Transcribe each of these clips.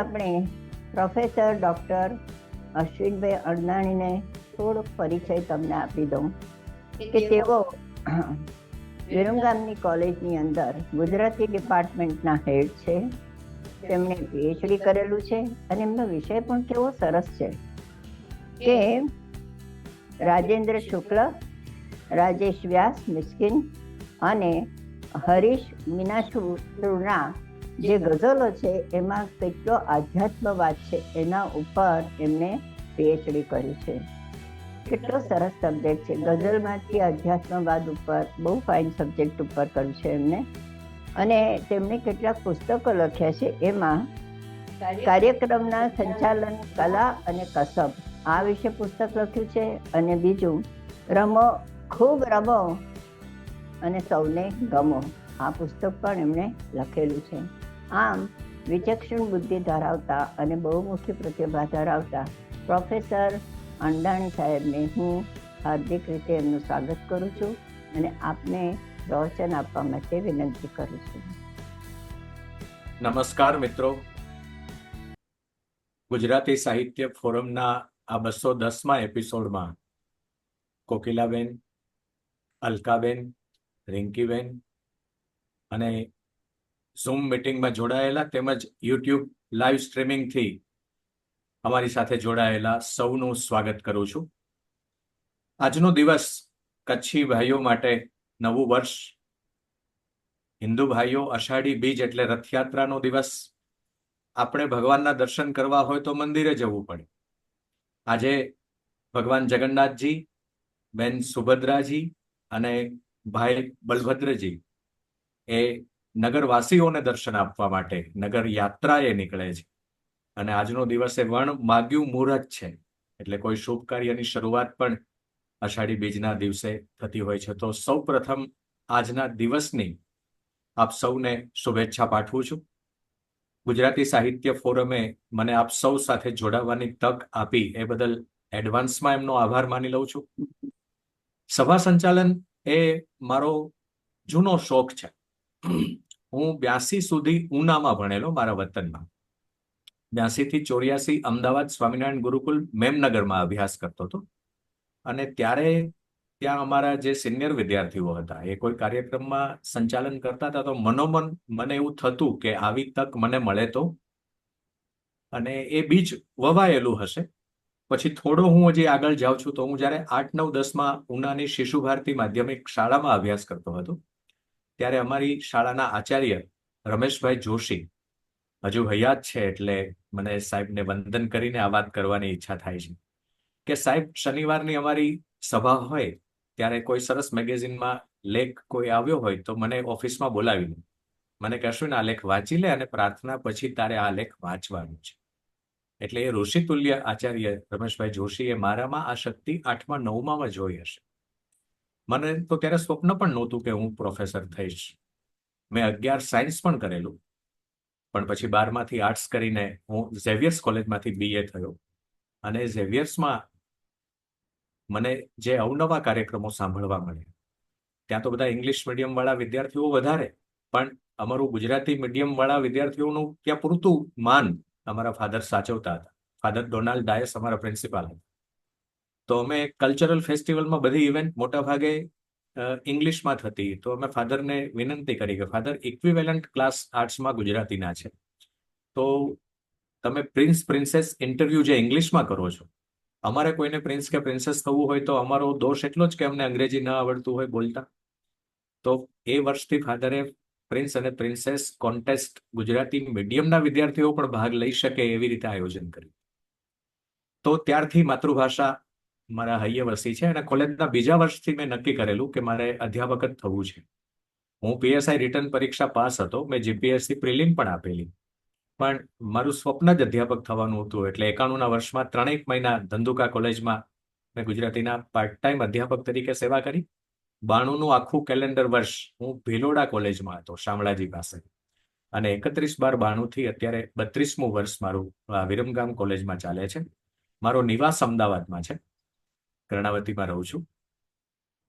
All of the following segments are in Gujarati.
આપણે પ્રોફેસર ડૉક્ટર અશ્વિનભાઈ અડનાણીને થોડોક પરિચય તમને આપી દઉં કે તેઓ વિરમગામની કોલેજની અંદર ગુજરાતી ડિપાર્ટમેન્ટના હેડ છે. તેમણે પીએચડી કરેલું છે અને એમનો વિષય પણ કેવો સરસ છે કે રાજેન્દ્ર શુક્લ, રાજેશ વ્યાસ મિસ્કિન અને હરીશ મીનાશુના જે ગઝલો છે એમાં કેટલો આધ્યાત્મવાદ છે એના ઉપર એમને પીએચડી કર્યું છે. કેટલો સરસ સબ્જેક્ટ છે. ગઝલમાંથી આધ્યાત્મવાદ ઉપર બહુ ફાઇન સબ્જેક્ટ ઉપર કર્યું છે એમને. અને તેમણે કેટલાક પુસ્તકો લખ્યા છે. એમાં કાર્યક્રમના સંચાલન કલા અને કસબ આ વિશે પુસ્તક લખ્યું છે. અને બીજું રમો ખૂબ રમો અને સૌને ગમો આ પુસ્તક પણ એમણે લખેલું છે. આમ વિચક્ષણ બુદ્ધિ ધરાવતા અને બહુમુખી પ્રતિભા ધરાવતા પ્રોફેસર અંડાણી સાહેબને હું હાર્દિક રીતે એમનું સ્વાગત કરું છું અને આપને પ્રવચન આપવા માટે વિનંતી કરું છું. નમસ્કાર મિત્રો, ગુજરાતી સાહિત્ય ફોરમના આ 210મા એપિસોડમાં કોકિલાબેન, અલકાબેન, રિંકીબેન અને ઝૂમ મિટિંગમાં જોડાયેલા તેમજ યુટ્યુબ લાઈવ સ્ટ્રીમિંગથી અમારી સાથે જોડાયેલા સૌનું સ્વાગત કરું છું. આજનો દિવસ કચ્છી ભાઈઓ માટે નવું વર્ષ, હિન્દુ ભાઈઓ અષાઢી બીજ એટલે રથયાત્રાનો દિવસ. આપણે ભગવાનના દર્શન કરવા હોય તો મંદિરે જવું પડે. આજે ભગવાન જગન્નાથજી, બેન સુભદ્રાજી અને ભાઈ બલભદ્રજી એ નગરવાસીઓને દર્શન આપવા માટે નગર યાત્રાએ નીકળે છે. અને આજનો દિવસ એ વણ માગ્યું મુહૂર્ત છે, એટલે કોઈ શુભ કાર્યની શરૂઆત પણ અષાઢી બીજના દિવસે થતી હોય છે. તો સૌ પ્રથમ આજના દિવસની આપ સૌને શુભેચ્છા પાઠવું છું. ગુજરાતી સાહિત્ય ફોરમે મને આપ સૌ સાથે જોડાવાની તક આપી એ બદલ એડવાન્સમાં એમનો આભાર માની લઉં છું. સભા સંચાલન એ મારો જૂનો શોખ છે. હું 82 સુધી ઉનામાં ભણેલો, મારા વતનમાં. 82 થી 84 અમદાવાદ સ્વામિનારાયણ ગુરુકુલ મેમનગરમાં અભ્યાસ કરતો હતો. અને ત્યારે ત્યાં અમારા જે સિનિયર વિદ્યાર્થીઓ હતા એ કોઈ કાર્યક્રમમાં સંચાલન કરતા હતા તો મનોમન મને એવું થતું કે આવી તક મને મળે તો. અને એ બીજ વવાયેલું હશે. પછી થોડો હું હજી આગળ જાઉં છું તો હું જ્યારે 8, 9, 10માં ઉનાની શિશુ ભારતી માધ્યમિક શાળામાં અભ્યાસ કરતો હતો ત્યારે અમારી શાળાના આચાર્ય રમેશભાઈ જોશી હજુ હયાત છે, એટલે મને સાહેબને વંદન કરીને આ વાત કરવાની ઈચ્છા થાય છે કે સાહેબ શનિવારની અમારી સભા હોય ત્યારે કોઈ સરસ મેગેઝિનમાં લેખ કોઈ આવ્યો હોય તો મને ઓફિસમાં બોલાવી લે. મને કહેશું ને આ લેખ વાંચી લે અને પ્રાર્થના પછી તારે આ લેખ વાંચવાનું છે. એટલે એ ઋષિતુલ્ય આચાર્ય રમેશભાઈ જોશીએ મારામાં આ શક્તિ 8મા 9માં જોઈ હશે. મને તો ત્યારે સ્વપ્ન પણ નહોતું કે હું પ્રોફેસર થઈશ. મેં 11 સાયન્સ પણ કરેલું, પણ પછી 12માંથી આર્ટ્સ કરીને હું ઝેવિયર્સ કોલેજમાંથી BA થયો. અને ઝેવિયર્સમાં મને જે અવનવા કાર્યક્રમો સાંભળવા મળ્યા, ત્યાં તો બધા ઇંગ્લિશ મીડિયમ વાળા વિદ્યાર્થીઓ વધારે, પણ અમારું ગુજરાતી મીડિયમ વાળા વિદ્યાર્થીઓનું ત્યાં પૂરતું માન અમારા ફાધર સાચવતા હતા. ફાધર ડોનાલ્ડ ડાયસ અમારા પ્રિન્સિપાલ હતા. તો અમે કલ્ચરલ ફેસ્ટિવલમાં બધી ઇવેન્ટ મોટા ભાગે ઇંગ્લિશમાં થતી. તો અમે ફાધરને વિનંતી કરી કે ફાધર ઇક્વિવેલન્ટ ક્લાસ આર્ટ્સમાં ગુજરાતીના છે, તો તમે પ્રિન્સ પ્રિન્સેસ ઇન્ટરવ્યુ જે ઇંગ્લિશમાં કરો છો, અમારે કોઈને પ્રિન્સ કે પ્રિન્સેસ થવું હોય તો અમારો દોષ એટલો જ કે અમને અંગ્રેજી ન આવડતું હોય બોલતા. તો એ વર્ષથી ફાધરે પ્રિન્સ અને પ્રિન્સેસ કોન્ટેસ્ટ ગુજરાતી મીડિયમના વિદ્યાર્થીઓ પણ ભાગ લઈ શકે એવી રીતે આયોજન કર્યું. તો ત્યારથી માતૃભાષા મારા હૈયે વસી છે. અને કોલેજના બીજા વર્ષથી મેં નક્કી કરેલું કે મારે અધ્યાપક જ થવું છે. હું PSI રિટર્ન પરીક્ષા પાસ હતો, મેં GPSC પ્રિલિમ પણ આપેલી, પણ મારું સ્વપ્ન જ અધ્યાપક થવાનું હતું. એટલે 91ના વર્ષમાં 3 મહિના ધંધુકા કોલેજમાં મેં ગુજરાતીના પાર્ટ ટાઈમ અધ્યાપક તરીકે સેવા કરી. 92નું આખું કેલેન્ડર વર્ષ હું ભિલોડા કોલેજમાં હતો, શામળાજી પાસે. અને 31/12/92 થી અત્યારે 32મું વર્ષ મારું વિરમગામ કોલેજમાં ચાલે છે. મારો નિવાસ અમદાવાદમાં છે, કર્ણાવતીમાં રહું છું.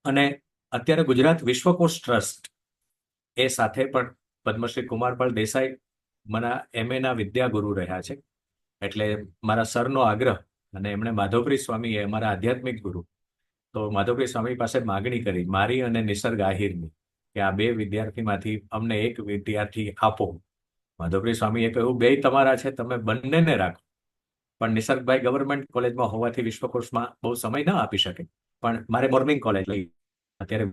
અને અત્યારે ગુજરાત વિશ્વકોશ ટ્રસ્ટ એ સાથે પણ પદ્મશ્રી કુમારપાળ દેસાઈ મારા MA ના વિદ્યાગુરુ રહ્યા છે. એટલે મારા સરનો આગ્રહ, અને એમણે માધવપ્રી સ્વામી એ અમારા આધ્યાત્મિક ગુરુ, તો માધવપ્રી સ્વામી પાસે માગણી કરી મારી અને નિસર્ગ આહિરની કે આ બે વિદ્યાર્થીમાંથી અમને એક વિદ્યાર્થી આપો. માધવપ્રી સ્વામીએ કહ્યું બે તમારા છે, તમે બંનેને રાખો. પણ નિસર્ગભાઈ ગવર્મેન્ટ કોલેજમાં હોવાથી વિશ્વકોશમાં બહુ સમય ન આપી શકે, પણ મારે મોર્નિંગ કોલેજ લઈ અત્યારે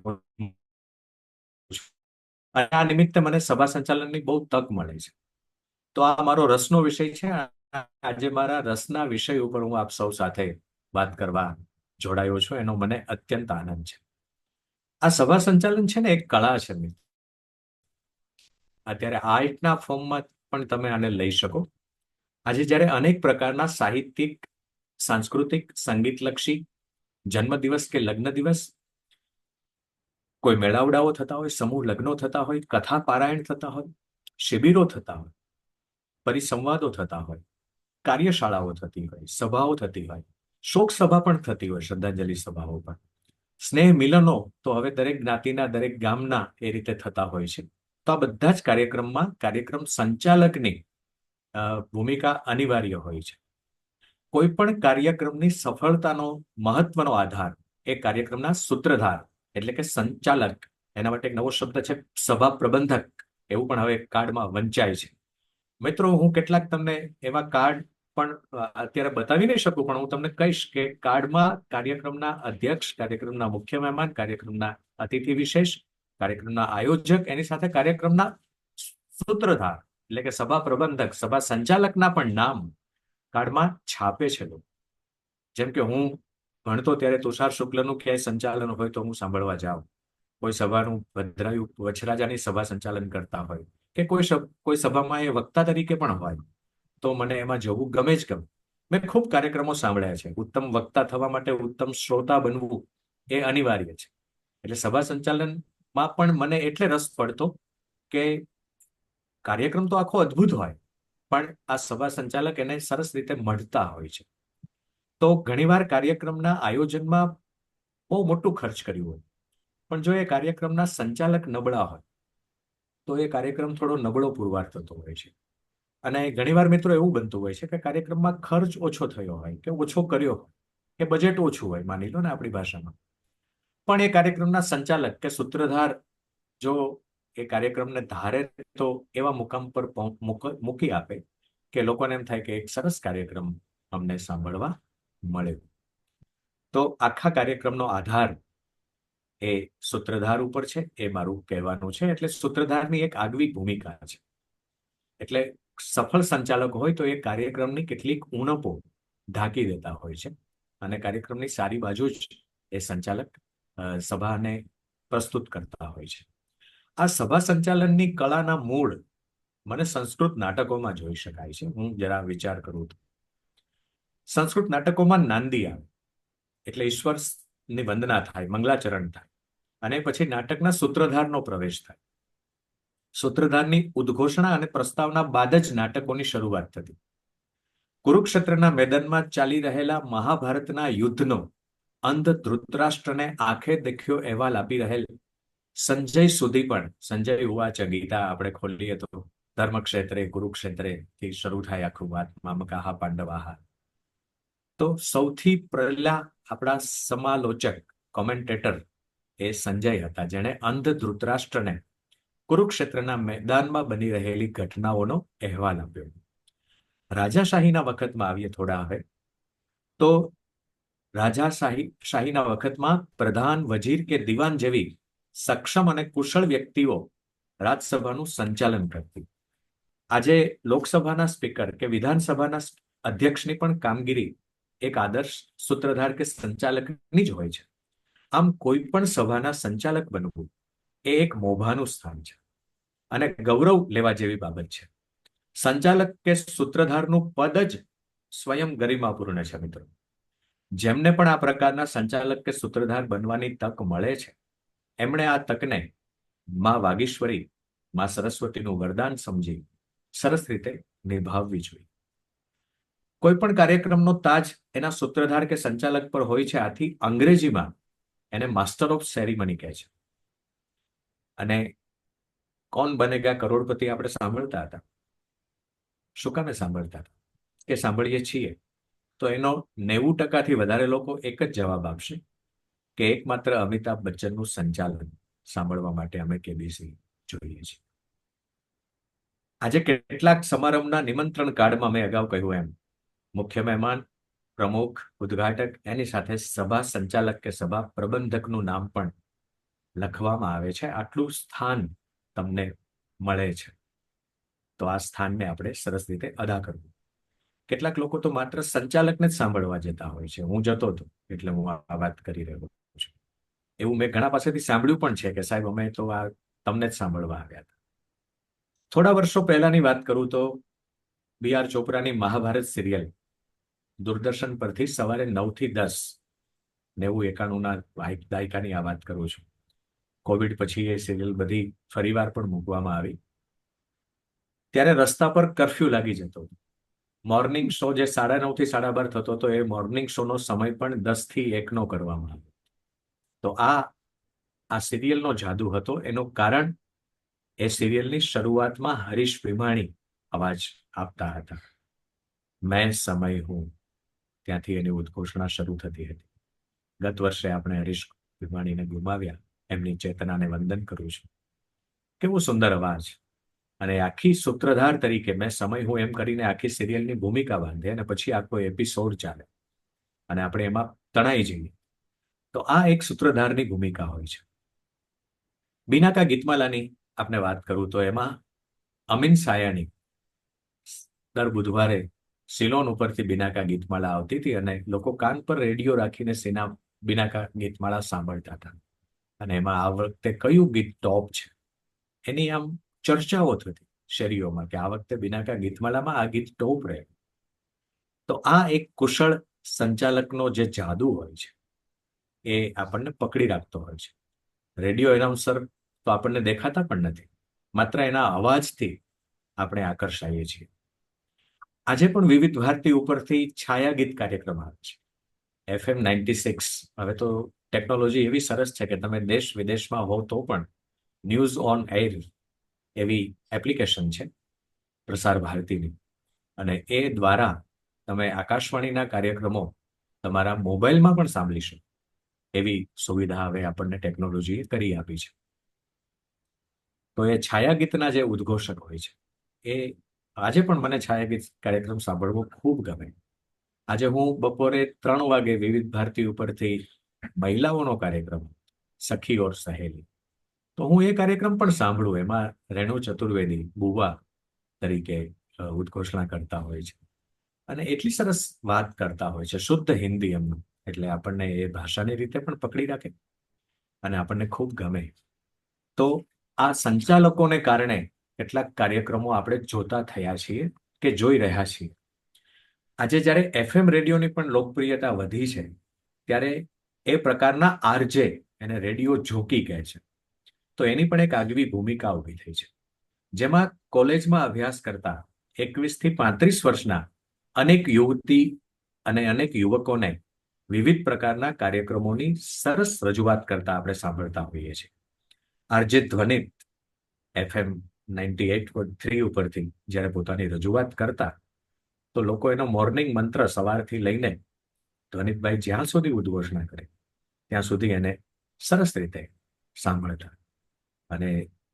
અને આ નિમિત્તે મને સભા સંચાલનની બહુ તક મળે છે. તો આ મારો રસનો વિષય છે. આજે મારા રસના વિષય ઉપર હું આપ સૌ સાથે વાત કરવા જોડાયો છું, એનો મને અત્યંત આનંદ છે. આ સભા સંચાલન છે ને એક કળા છે મિત્રો. અત્યારે આર્ટના ફોર્મમાં પણ તમે આને લઈ શકો. આજે જ્યારે અનેક પ્રકારના સાહિત્યિક, સાંસ્કૃતિક, સંગીતલક્ષી જન્મદિવસ કે લગ્ન દિવસ, કોઈ મેળાવડાઓ થતા હોય, સમૂહ લગ્નો થતા હોય, કથા પારાયણ થતા હોય, શિબિરો થતા હોય, પરિસંવાદો થતા હોય, કાર્યશાળાઓ થતી હોય, સભાઓ થતી હોય, શોક સભા પણ થતી હોય, શ્રદ્ધાંજલિ સભાઓ પણ, સ્નેહ મિલનો તો હવે દરેક જ્ઞાતિના, દરેક ગામના એ રીતે થતા હોય છે. તો આ બધા જ કાર્યક્રમમાં કાર્યક્રમ સંચાલકની ભૂમિકા અનિવાર્ય હોય છે. કોઈ પણ કાર્યક્રમની સફળતાનો મહત્વનો આધાર એ કાર્યક્રમના સૂત્રધાર એટલે કે સંચાલક, એના માટે એક નવો શબ્દ છે સભા પ્રબંધક, એવું પણ હવે કાર્ડમાં વંચાય છે. મિત્રો, હું કેટલાક તમને એવા કાર્ડ પણ અત્યારે બતાવી નહીં શકું, પણ હું તમને કહીશ કે કાર્ડમાં કાર્યક્રમના અધ્યક્ષ, કાર્યક્રમના મુખ્ય મહેમાન, કાર્યક્રમના અતિથિ વિશેષ, કાર્યક્રમના આયોજક, એની સાથે કાર્યક્રમના સૂત્રધાર એટલે કે સભા પ્રબંધક, સભા સંચાલકના પણ નામ કાર્ડમાં છાપે છે લોકો. જેમ કે હું ભણતો ત્યારે તુષાર શુક્લનું ક્યાંય સંચાલન હોય તો હું સાંભળવા જાઉં, કોઈ સભાનું ભદ્રાયુ વચરાજાની સભા સંચાલન કરતા હોય કે કોઈ સભામાં એ વક્તા તરીકે પણ હોય, તો મને એમાં જવું ગમે જ ગમે. મેં ખૂબ કાર્યક્રમો સાંભળ્યા છે. ઉત્તમ વક્તા થવા માટે ઉત્તમ શ્રોતા બનવું એ અનિવાર્ય છે. એટલે સભા સંચાલનમાં પણ મને એટલે રસ પડતો કે કાર્યક્રમ તો આખો અદ્ભુત હોય, પણ આ સભા સંચાલક એને સરસ રીતે મળતા હોય છે. તો ઘણીવાર કાર્યક્રમના આયોજનમાં બહુ મોટું ખર્ચ કર્યું હોય, પણ જો એ કાર્યક્રમના સંચાલક નબળા હોય તો એ કાર્યક્રમ થોડો નબળો પુરવાર થતો હોય છે. અને ઘણીવાર મિત્રો એવું બનતું હોય છે કે કાર્યક્રમમાં ખર્ચ ઓછો થયો હોય કે ઓછો કર્યો હોય કે બજેટ ઓછું હોય, માની લો ને આપણી ભાષામાં, પણ એ કાર્યક્રમના સંચાલક કે સૂત્રધાર જો એ કાર્યક્રમને ધારે તો એવા મુકામ પર મૂકી આપે કે લોકોને એમ થાય કે એક સરસ કાર્યક્રમ અમને સાંભળવા મળે. તો આખા કાર્યક્રમનો આધાર એ સૂત્રધાર ઉપર છે, એ મારું કહેવાનું છે. એટલે સૂત્રધારની એક આગવી ભૂમિકા છે. એટલે સફળ સંચાલક હોય તો એ કાર્યક્રમની કેટલીક ઉણપો ઢાંકી દેતા હોય છે, અને કાર્યક્રમની સારી બાજુ જ એ સંચાલક સભાને પ્રસ્તુત કરતા હોય છે. આ સભા સંચાલનની કળાના મૂળ મને સંસ્કૃત નાટકોમાં જોઈ શકાય છે. હું જરા વિચાર કરું તો સંસ્કૃત નાટકોમાં નાંદી આવે એટલે ઈશ્વરની વંદના થાય, મંગલાચરણ થાય, અને પછી નાટકના સૂત્રધારનો પ્રવેશ થાય. સૂત્રધારની ઉદ્ઘોષણા અને પ્રસ્તાવના બાદ જ નાટકોની શરૂઆત થતી. કુરુક્ષેત્રના મેદાનમાં ચાલી રહેલા મહાભારતના યુદ્ધનો અંધ ધૃતરાષ્ટ્રને આંખે દેખ્યો અહેવાલ આપી રહેલ સંજય સુધી પણ, સંજય ઉવાચ ગીતા આપણે ખોલીએ તો ધર્મક્ષેત્રે કુરુક્ષેત્રે થી શરૂ થાય આખું વાત, મામકાહા પાંડવાહા. તો સૌથી પહેલા આપણા સમાલોચક, કોમેન્ટેટર એ સંજય હતા, જેણે અંધ ધૃતરાષ્ટ્રને કુરુક્ષેત્રના મેદાનમાં બની રહેલી ઘટનાઓનો અહેવાલ આપ્યો. રાજાશાહીના વખતમાં આવીએ થોડા હવે, તો રાજાશાહીના વખતમાં પ્રધાન, વજીર કે દિવાન જેવી સક્ષમ અને કુશળ વ્યક્તિઓ રાજસભાનું સંચાલન કરતી. આજે લોકસભાના સ્પીકર કે વિધાનસભાના અધ્યક્ષની પણ કામગીરી એક આદર્શ સૂત્રધાર કે સંચાલકની જ હોય છે. આમ કોઈ પણ સભાના સંચાલક બનવું એ એક મોભાનું સ્થાન છે અને ગૌરવ લેવા જેવી બાબત છે. સંચાલક કે સૂત્રધારનું પદ જ સ્વયં ગરિમાપૂર્ણ છે મિત્રો. જેમને પણ આ પ્રકારના સંચાલક કે સૂત્રધાર બનવાની તક મળે છે, એમણે આ તકને માં વાગીશ્વરી, માં સરસ્વતીનું વરદાન સમજી સરસ રીતે નિભાવવી જોઈએ. કોઈ પણ કાર્યક્રમનો તાજ એના સૂત્રધાર કે સંચાલક પર હોય છે. આથી અંગ્રેજીમાં એને માસ્ટર ઓફ સેરેમની કહે છે. અને કોણ બનેગા કરોડપતિ આપણે સાંભળતા હતા. શું કામે સાંભળતા હતા? કે સાંભળીએ છીએ તો એનો 90%થી વધારે લોકો એક જ જવાબ આપશે કે એકમાત્ર અમિતાભ બચ્ચનનું સંચાલન સાંભળવા માટે અમે કેબીસી જોઈએ છીએ. આજે કેટલાક સમારંભના નિમંત્રણ કાર્ડમાં મેં અગાઉ કહ્યું એમ મુખ્ય મહેમાન, પ્રમુખ, ઉદ્ઘાટક એની સાથે સભા સંચાલક કે સભા પ્રબંધકનું નામ પણ લખવામાં આવે છે. આટલું સ્થાન તમને મળે છે તો આ સ્થાનને આપણે સરસ રીતે અદા કરવું. કેટલાક લોકો તો માત્ર સંચાલકને જ સાંભળવા જતા હોય છે. હું જતો હતો એટલે હું આ વાત કરી રહ્યો છું. એવું મેં ઘણા પાસેથી સાંભળ્યું પણ છે કે સાહેબ અમે તો આ તમને જ સાંભળવા આવ્યા હતા. થોડા વર્ષો પહેલાની વાત કરું તો બી.આર. ચોપરાની મહાભારત સિરિયલ દૂરદર્શન પરથી સવારે 9 થી 10, 90-91ના દાયકાની આ વાત કરું છું. કોવિડ પછી એ સિરિયલ બધી ફરીવાર પણ મૂકવામાં આવી. ત્યારે રસ્તા પર કર્ફ્યુ લાગી જતો હતો. મોર્નિંગ શો જે 9:30 થી 12:30 થતો હતો એ મોર્નિંગ શોનો સમય પણ 10 થી 1નો કરવામાં આવ્યો. તો આ સિરિયલનો જાદુ હતો. એનું કારણ એ સિરિયલની શરૂઆતમાં હરીશ ભીમાણી અવાજ આપતા હતા. મેં સમય હું, ત્યાંથી એની ઉદ્ઘોષણા શરૂ થતી હતી. ગત વર્ષે આપણે હરીશ ભીમાણીને ગુમાવ્યા. એમની ચેતનાને વંદન કરું છું. કેવો સુંદર અવાજ. અને આખી સૂત્રધાર તરીકે મેં સમય હું એમ કરીને આખી સિરિયલની ભૂમિકા બાંધે અને પછી આખો એપિસોડ ચાલે અને આપણે એમાં તણાઈ જઈએ. તો આ એક સૂત્રધારની ભૂમિકા હોય છે. બિનાકા ગીતમાલાની આપણે વાત કરું તો એમાં અમીન સાયાની દર બુધવારે સિલોન ઉપરથી બિનાકા ગીતમાળા આવતી હતી અને લોકો કાન પર રેડિયો રાખીને બિનાકા ગીતમાળા સાંભળતા હતા. અને એમાં આ વખતે કયું ગીત ટોપ છે એની આમ ચર્ચાઓ થતી શેરીઓમાં કે આ વખતે બિનાકા ગીતમાલામાં આ ગીત ટોપ રહે. તો આ એક કુશળ સંચાલકનો જે જાદુ હોય છે એ આપણને પકડી રાખતો હોય છે. રેડિયો એનાઉન્સર તો આપણને દેખાતા પણ નથી, માત્ર એના અવાજથી આપણે આકર્ષાઈએ છીએ. આજે પણ વિવિધ ભારતી ઉપરથી છાયાગીત કાર્યક્રમ આવે છે. FM 96. હવે તો ટેકનોલોજી એવી સરસ છે કે તમે દેશ વિદેશમાં હો તો પણ ન્યૂઝ ઓન એર એવી એપ્લિકેશન છે પ્રસાર ભારતીની, અને એ દ્વારા તમે આકાશવાણીના કાર્યક્રમો તમારા મોબાઈલમાં પણ સાંભળી શકો એવી સુવિધા હવે આપણને ટેકનોલોજીએ કરી આપી છે. તો એ છાયાગીતના જે ઉદ્ઘોષક હોય છે એ આજે પણ મને છાયાગીત કાર્યક્રમ સાંભળવો ખૂબ ગમે. આજે હું બપોરે 3 વાગે વિવિધ ભારતી ઉપરથી મહિલાઓનો કાર્યક્રમ સખી ઓર સહેલી, તો હું એ કાર્યક્રમ પણ સાંભળું. એમાં રેણુ ચતુર્વેદી બુવા તરીકે ઉદ્ઘોષણા કરતા હોય છે અને એટલી સરસ વાત કરતા હોય છે, શુદ્ધ હિન્દી એમનું, એટલે આપણને એ ભાષાની રીતે પણ પકડી રાખે અને આપણને ખૂબ ગમે. તો આ સંચાલકોને કારણે કેટલાક કાર્યક્રમો આપણે જોતા થયા છીએ કે જોઈ રહ્યા છીએ. આજે જ્યારે FM રેડિયોની પણ લોકપ્રિયતા વધી છે ત્યારે એ પ્રકારના આરજે, એને રેડિયો જોકી કહે છે, તો એની પણ એક આગવી ભૂમિકા ઊભી થઈ છે. જેમાં કોલેજમાં અભ્યાસ કરતા 21 થી 35 વર્ષના અનેક યુવતી અને અનેક યુવકોને વિવિધ પ્રકારના કાર્યક્રમોની સરસ રજૂઆત કરતા આપણે સાંભળતા હોઈએ છીએ. આરજે ધ્વનિત FM 98.3 ઉપરથી જ્યારે પોતાની રજૂઆત કરતા તો લોકો એનો મોર્નિંગ મંત્ર સવારથી લઈને ધ્વનિતભાઈ જ્યાં સુધી ઉદ્ઘોષણા કરે ત્યાં સુધી એને સરસ રીતે સાંભળતા. અને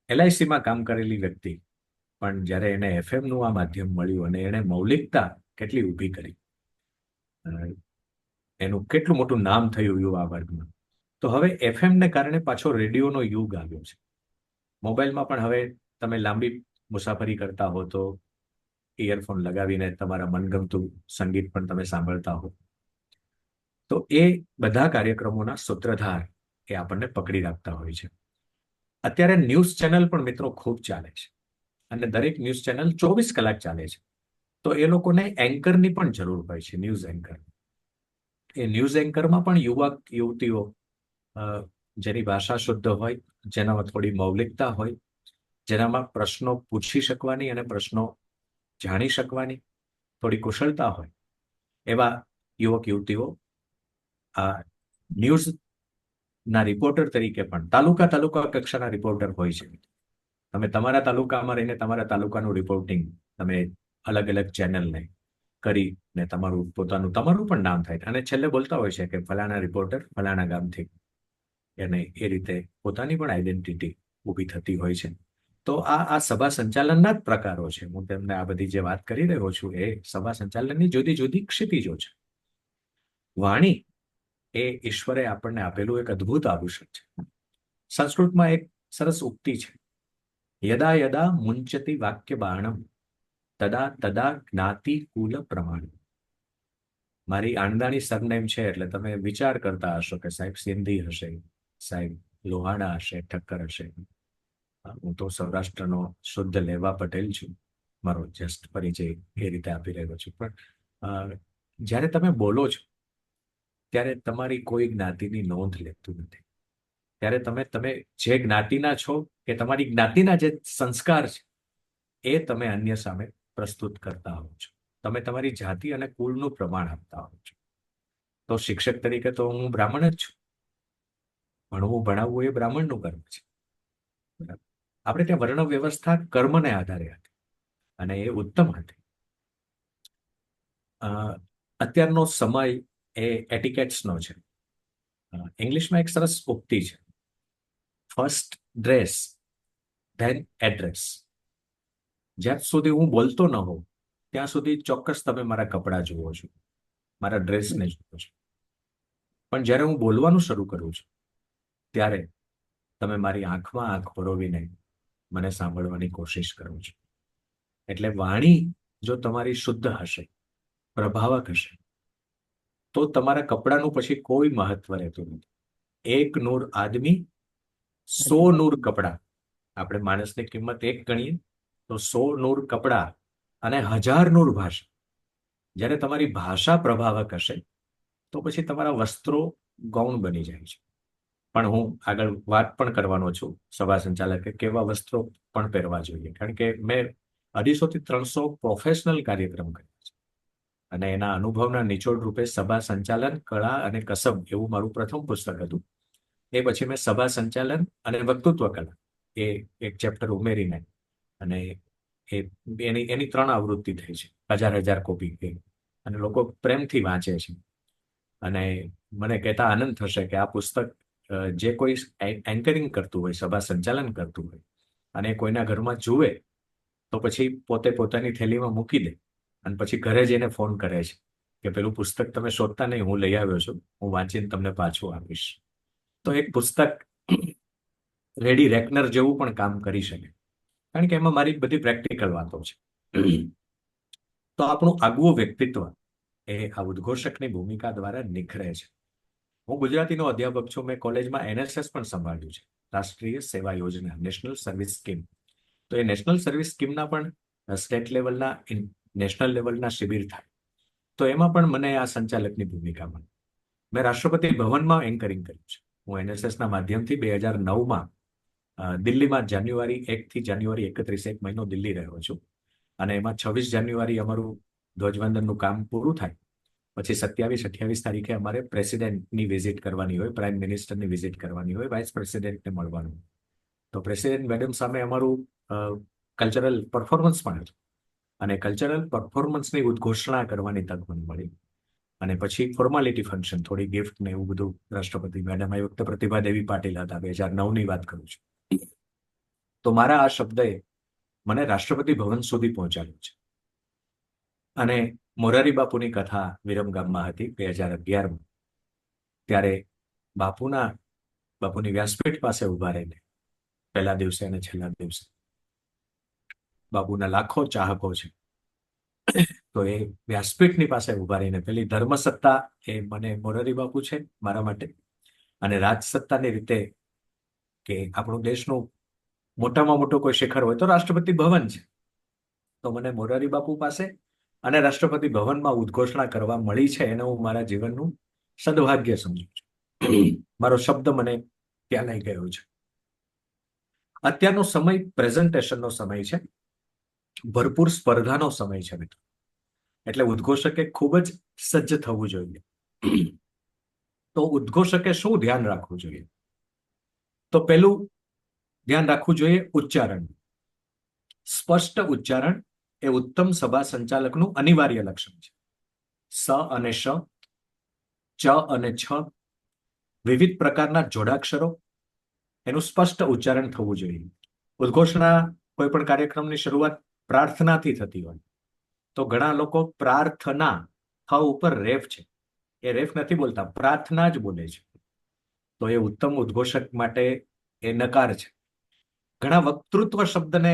LICમાં કામ કરેલી વ્યક્તિ પણ જ્યારે એને FMનું આ માધ્યમ મળ્યું અને એને મૌલિકતા કેટલી ઊભી કરી, એનું કેટલું મોટું નામ થયું યુવા વર્ગમાં. તો હવે FMને કારણે પાછો રેડિયોનો યુગ આવ્યો છે. મોબાઈલમાં પણ હવે તમે લાંબી મુસાફરી કરતા હો તો ઇયરફોન લગાવીને તમારા મનગમતું સંગીત પણ તમે સાંભળતા હો. તો એ બધા કાર્યક્રમોના સૂત્રધાર એ આપણને પકડી રાખતા હોય છે. અત્યારે ન્યૂઝ ચેનલ પણ મિત્રો ખૂબ ચાલે છે અને દરેક ન્યૂઝ ચેનલ 24 કલાક ચાલે છે. તો એ લોકોને એન્કરની પણ જરૂર હોય છે, ન્યૂઝ એન્કર. એ ન્યૂઝ એન્કરમાં પણ યુવક યુવતીઓ જેની ભાષા શુદ્ધ હોય, જેનામાં થોડી મૌલિકતા હોય, જેનામાં પ્રશ્નો પૂછી શકવાની અને પ્રશ્નો જાણી શકવાની થોડી કુશળતા હોય, એવા યુવક યુવતીઓ આ ન્યૂઝના રિપોર્ટર તરીકે પણ તાલુકા કક્ષાના રિપોર્ટર હોય છે. તમે તમારા તાલુકામાં રહીને તમારા તાલુકાનું રિપોર્ટિંગ તમે અલગ અલગ ચેનલને કરીને તમારું પણ નામ થાય અને છેલ્લે બોલતા હોય છે કે ફલાણા રિપોર્ટર ફલાણા ગામથી, અને એ રીતે પોતાની પણ આઈડેન્ટિટી ઊભી થતી હોય છે. તો આ સભા સંચાલનના જ પ્રકારો છે. હું તેમને આ બધી જે વાત કરી રહ્યો છું એ સભા સંચાલનની જુદી જુદી ક્ષિતિજો છે. વાણી એ ઈશ્વરે આપણને આપેલું એક અદ્ભુત આભૂષણ છે. સંસ્કૃતમાં એક સરસ ઉક્તિ છે, યદા યદા મુંચતી વાક્ય બાણમ તદા તદા જ્ઞાતિ કુલ પ્રમાણ. મારી આણંદાણી સરનેમ છે એટલે તમે વિચાર કરતા હશો કે સાહેબ સિંધી હશે, સાહેબ લોહાણા હશે, ઠક્કર હશે. હું તો સૌરાષ્ટ્રનો શુદ્ધ લેવા પટેલ છું. મારો જસ્ટ પરિચય એ રીતે આપી રહ્યો છું. પણ જ્યારે તમે બોલો છો ત્યારે તમારી કોઈ જ્ઞાતિની નોંધ લેતું નથી. ત્યારે તમે જે જ્ઞાતિના છો કે તમારી જ્ઞાતિના જે સંસ્કાર છે એ તમે અન્ય સામે પ્રસ્તુત કરતા હો છો. તમે તમારી જાતિ અને કુળનું પ્રમાણ આપતા હો છો. તો શિક્ષક તરીકે તો હું બ્રાહ્મણ જ છું. ભણવું ભણાવવું એ બ્રાહ્મણનું કર્મ છે. આપણે ત્યાં વર્ણ વ્યવસ્થા કર્મને આધારે હતી અને એ ઉત્તમ હતી. અત્યારનો સમય એ એટિકેટ્સનો છે. ઇંગ્લિશમાં એક સરસ ઉક્તિ છે, ફર્સ્ટ ડ્રેસ ધેન એડ્રેસ. જ્યાં સુધી હું બોલતો ન હોઉં ત્યાં સુધી ચોક્કસ તમે મારા કપડાં જુઓ છો, મારા ડ્રેસને જુઓ છો. પણ જ્યારે હું બોલવાનું શરૂ કરું છું ત્યારે તમે મારી આંખમાં આંખ પરોવીને મને સાંભળવાની કોશિશ કરો છો. એટલે વાણી જો તમારી શુદ્ધ હશે, પ્રભાવક હશે, તો તમારા કપડાનું પછી કોઈ મહત્વ રહેતું નથી. એક નૂર આદમી 100 નૂર કપડા. આપણે માણસની કિંમત એક ગણીએ તો 100 નૂર કપડા અને 1000 નૂર ભાષા. જ્યારે તમારી ભાષા પ્રભાવક હશે તો પછી તમારા વસ્ત્રો ગૌણ બની જાય છે. પણ હું આગળ વાત પણ કરવાનો છું સભા સંચાલકે કેવા વસ્ત્રો પણ પહેરવા જોઈએ, કારણ કે મેં 250 થી 300 પ્રોફેશનલ કાર્યક્રમ કર્યા છે અને એના અનુભવના નિચોડ રૂપે સભા સંચાલન કળા અને કસબ એવું મારું પ્રથમ પુસ્તક હતું. એ પછી મેં સભા સંચાલન અને વક્તૃત્વ કલા એ એક ચેપ્ટર ઉમેરીને અને એની 3 આવૃત્તિ થઈ છે, 1000 કોપી, અને લોકો પ્રેમથી વાંચે છે. અને મને કહેતા આનંદ થશે કે આ પુસ્તક જે કોઈ એન્કરિંગ કરતું હોય, સભા સંચાલન કરતું હોય અને કોઈના ઘરમાં જુએ તો પછી પોતે પોતાની થેલીમાં મૂકી દે અને પછી ઘરે જઈને ફોન કરે છે કે પેલું પુસ્તક તમે શોધતા નહીં, હું લઈ આવ્યો છું, હું વાંચીને તમને પાછું આપીશ. તો એક પુસ્તક રેડી રેકનર જેવું પણ કામ કરી શકે, કારણ કે એમાં મારી બધી પ્રેક્ટિકલ વાતો છે. તો આપણું આગવું વ્યક્તિત્વ એ આ ઉદ્ઘોષકની ભૂમિકા દ્વારા નિખરે છે. હું ગુજરાતીનો અધ્યાપક છું. મેં કોલેજમાં NSS પણ સંભાળ્યું છે, રાષ્ટ્રીય સેવા યોજના, નેશનલ સર્વિસ સ્કીમ. તો એ નેશનલ સર્વિસ સ્કીમના પણ સ્ટેટ લેવલના, નેશનલ લેવલના શિબિર થાય. તો એમાં પણ મને આ સંચાલકની ભૂમિકા મળી. મેં રાષ્ટ્રપતિ ભવનમાં એન્કરિંગ કર્યું છે. હું NSSના માધ્યમથી 2009માં દિલ્હીમાં જાન્યુઆરી 1 થી જાન્યુઆરી 31 એક મહિનો દિલ્હી રહ્યો છું. અને એમાં 26 જાન્યુઆરી અમારું ધ્વજવંદનનું કામ પૂરું થાય પછી 27-28 તારીખે અમારે પ્રેસિડેન્ટની વિઝિટ કરવાની હોય, પ્રાઇમ મિનિસ્ટરની વિઝિટ કરવાની હોય, વાઇસ પ્રેસિડેન્ટને મળવાનું. તો પ્રેસિડેન્ટ મેડમ સામે અમારું કલ્ચરલ પરફોર્મન્સ પણ હતું અને કલ્ચરલ પરફોર્મન્સની ઉદ્ઘોષણા કરવાની તક મને મળી. અને પછી ફોર્માલિટી ફંક્શન, થોડી ગિફ્ટ ને એવું બધું રાષ્ટ્રપતિ મેડમ, એ વખતે પ્રતિભા દેવી પાટીલ હતા, 2009ની વાત કરું છું. તો મારા આ શબ્દે મને રાષ્ટ્રપતિ ભવન સુધી પહોંચાડ્યું છે. અને મોરારી બાપુની કથા વિરમગામમાં હતી 2011માં. ત્યારે બાપુની વ્યાસપીઠ પાસે ઉભા રહીને પહેલા દિવસે અને છેલ્લા દિવસે બાપુના લાખો ચાહકો છે, તો એ વ્યાસપીઠની પાસે ઉભા રહીને પેલી ધર્મસત્તા એ મને મોરારી બાપુ છે મારા માટે, અને રાજસત્તાની રીતે કે આપણું દેશનું મોટામાં મોટું કોઈ શિખર હોય તો રાષ્ટ્રપતિ ભવન છે. તો મને મોરારી બાપુ પાસે અને રાષ્ટ્રપતિ ભવનમાં ઉદ્ઘોષણા કરવા મળી છે, એને હું મારા જીવનનું સદભાગ્ય સમજુ છું. મારો શબ્દ મને ત્યાં લઈ ગયો છે. અત્યારનો સમય પ્રેઝન્ટેશનનો સમય છે, ભરપૂર સ્પર્ધાનો સમય છે મિત્રો. એટલે ઉદ્ઘોષકે ખૂબ જ સજ્જ થવું જોઈએ. તો ઉદ્ઘોષકે શું ધ્યાન રાખવું જોઈએ? તો પહેલું ધ્યાન રાખવું જોઈએ ઉચ્ચારણ. સ્પષ્ટ ઉચ્ચારણ એ ઉત્તમ સભા સંચાલકનું અનિવાર્ય લક્ષણ છે. સ અને શ, ચ અને છ, વિવિધ પ્રકારના જોડાક્ષરો, એનું સ્પષ્ટ ઉચ્ચારણ થવું જોઈએ. ઉદ્ઘોષણા કોઈ પણ કાર્યક્રમની શરૂઆત પ્રાર્થનાથી થતી હોય તો ઘણા લોકો પ્રાર્થના હ ઉપર રેફ છે, એ રેફ નથી બોલતા, પ્રાર્થના જ બોલે છે. તો એ ઉત્તમ ઉદ્ઘોષક માટે એ નકાર છે. ઘણા વક્તૃત્વ શબ્દને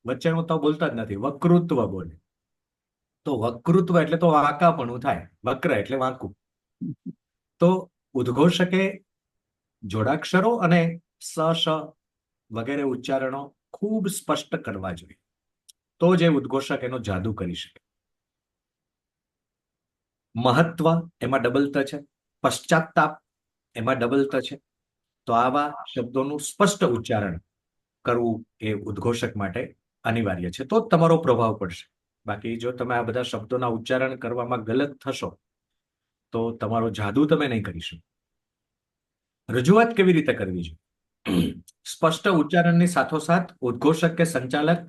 વચ્ચેનું તો બોલતા જ નથી, વકૃત્વ બોલે. તો વકૃત્વ એટલે તો વાંકાપણું થાય, વક્ર એટલે વાંકું. તો ઉદ્ઘોષકે જોડાક્ષરો અને સ શ વગેરે ઉચ્ચારણો ખૂબ સ્પષ્ટ કરવા જોઈએ, તો જ એ ઉદ્ઘોષક એનો જાદુ કરી શકે. મહત્વ એમાં ડબલ ત છે, પશ્ચાતાપ એમાં ડબલ ત છે. તો આવા શબ્દોનું સ્પષ્ટ ઉચ્ચારણ કરવું એ ઉદ્ઘોષક માટે અનિવાર્ય છે, તો જ તમારો પ્રભાવ પડશે. બાકી જો તમે આ બધા શબ્દોના ઉચ્ચારણ કરવામાં ગલત થશો તો તમારો જાદુ તમે નહીં કરી શકો. રજૂઆત કેવી રીતે કરવી જોઈએ? સ્પષ્ટ ઉચ્ચારણની સાથોસાથ ઉદ્ઘોષક કે સંચાલક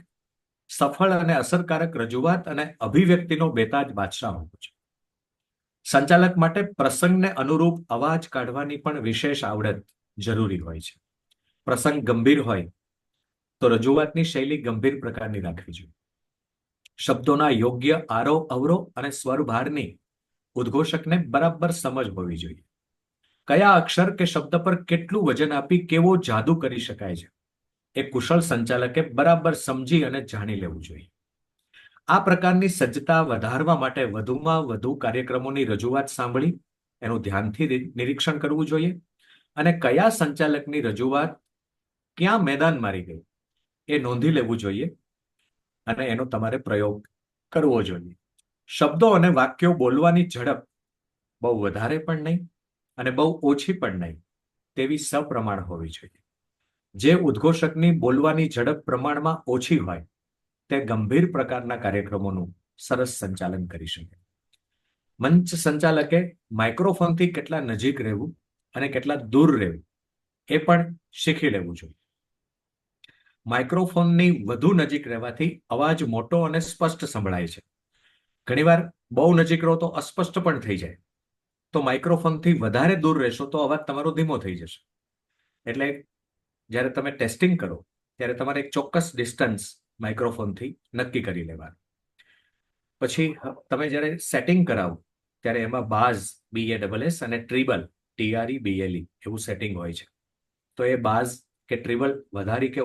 સફળ અને અસરકારક રજૂઆત અને અભિવ્યક્તિનો બેતાજ બાદશાહ હોવો છે. સંચાલક માટે પ્રસંગને અનુરૂપ અવાજ કાઢવાની પણ વિશેષ આવડત જરૂરી હોય છે. પ્રસંગ ગંભીર હોય તો રજૂઆતની શૈલી ગંભીર પ્રકારની રાખવી જોઈએ. શબ્દોના યોગ્ય આરોહ અવરોહ અને સ્વરભારની ઉદ્ઘોષકને બરાબર સમજ હોવી જોઈએ. કયા અક્ષર કે શબ્દ પર કેટલું વજન આપી કેવો જાદુ કરી શકાય છે, એ કુશળ સંચાલકે બરાબર સમજી અને જાણી લેવું જોઈએ. આ પ્રકારની સજ્જતા વધારવા માટે વધુમાં વધુ કાર્યક્રમોની રજૂઆત સાંભળી એનું ધ્યાનથી નિરીક્ષણ કરવું જોઈએ અને કયા સંચાલકની રજૂઆત ક્યાં મેદાન મારી ગઈ એ નોંધી લેવું જોઈએ અને એનો તમારે પ્રયોગ કરવો જોઈએ. શબ્દો અને વાક્યો બોલવાની ઝડપ બહુ વધારે પણ નહીં અને બહુ ઓછી પણ નહીં તેવી સપ્રમાણ હોવી જોઈએ. જે ઉદ્ઘોષકની બોલવાની ઝડપ પ્રમાણમાં ઓછી હોય તે ગંભીર પ્રકારના કાર્યક્રમોનું સરસ સંચાલન કરી શકે. મંચ સંચાલકે માઇક્રોફોનથી કેટલા નજીક રહેવું અને કેટલા દૂર રહેવું એ પણ શીખી લેવું જોઈએ. માઇક્રોફોનની વધુ નજીક રહેવાથી અવાજ મોટો અને સ્પષ્ટ સંભળાય છે. ઘણીવાર બહુ નજીક રહો તો અસ્પષ્ટ પણ થઈ જાય. તો માઇક્રોફોનથી વધારે દૂર રહેશો તો અવાજ તમારો ધીમો થઈ જશે. એટલે જ્યારે તમે ટેસ્ટિંગ કરો ત્યારે તમારે એક ચોક્કસ ડિસ્ટન્સ માઇક્રોફોનથી નક્કી કરી લેવાનું. પછી તમે જ્યારે સેટિંગ કરાવો ત્યારે એમાં બાઝ BASS અને ટ્રિબલ TREBLE એવું સેટિંગ હોય છે. તો એ બાઝ કે ટ્રિબલ વધારી કે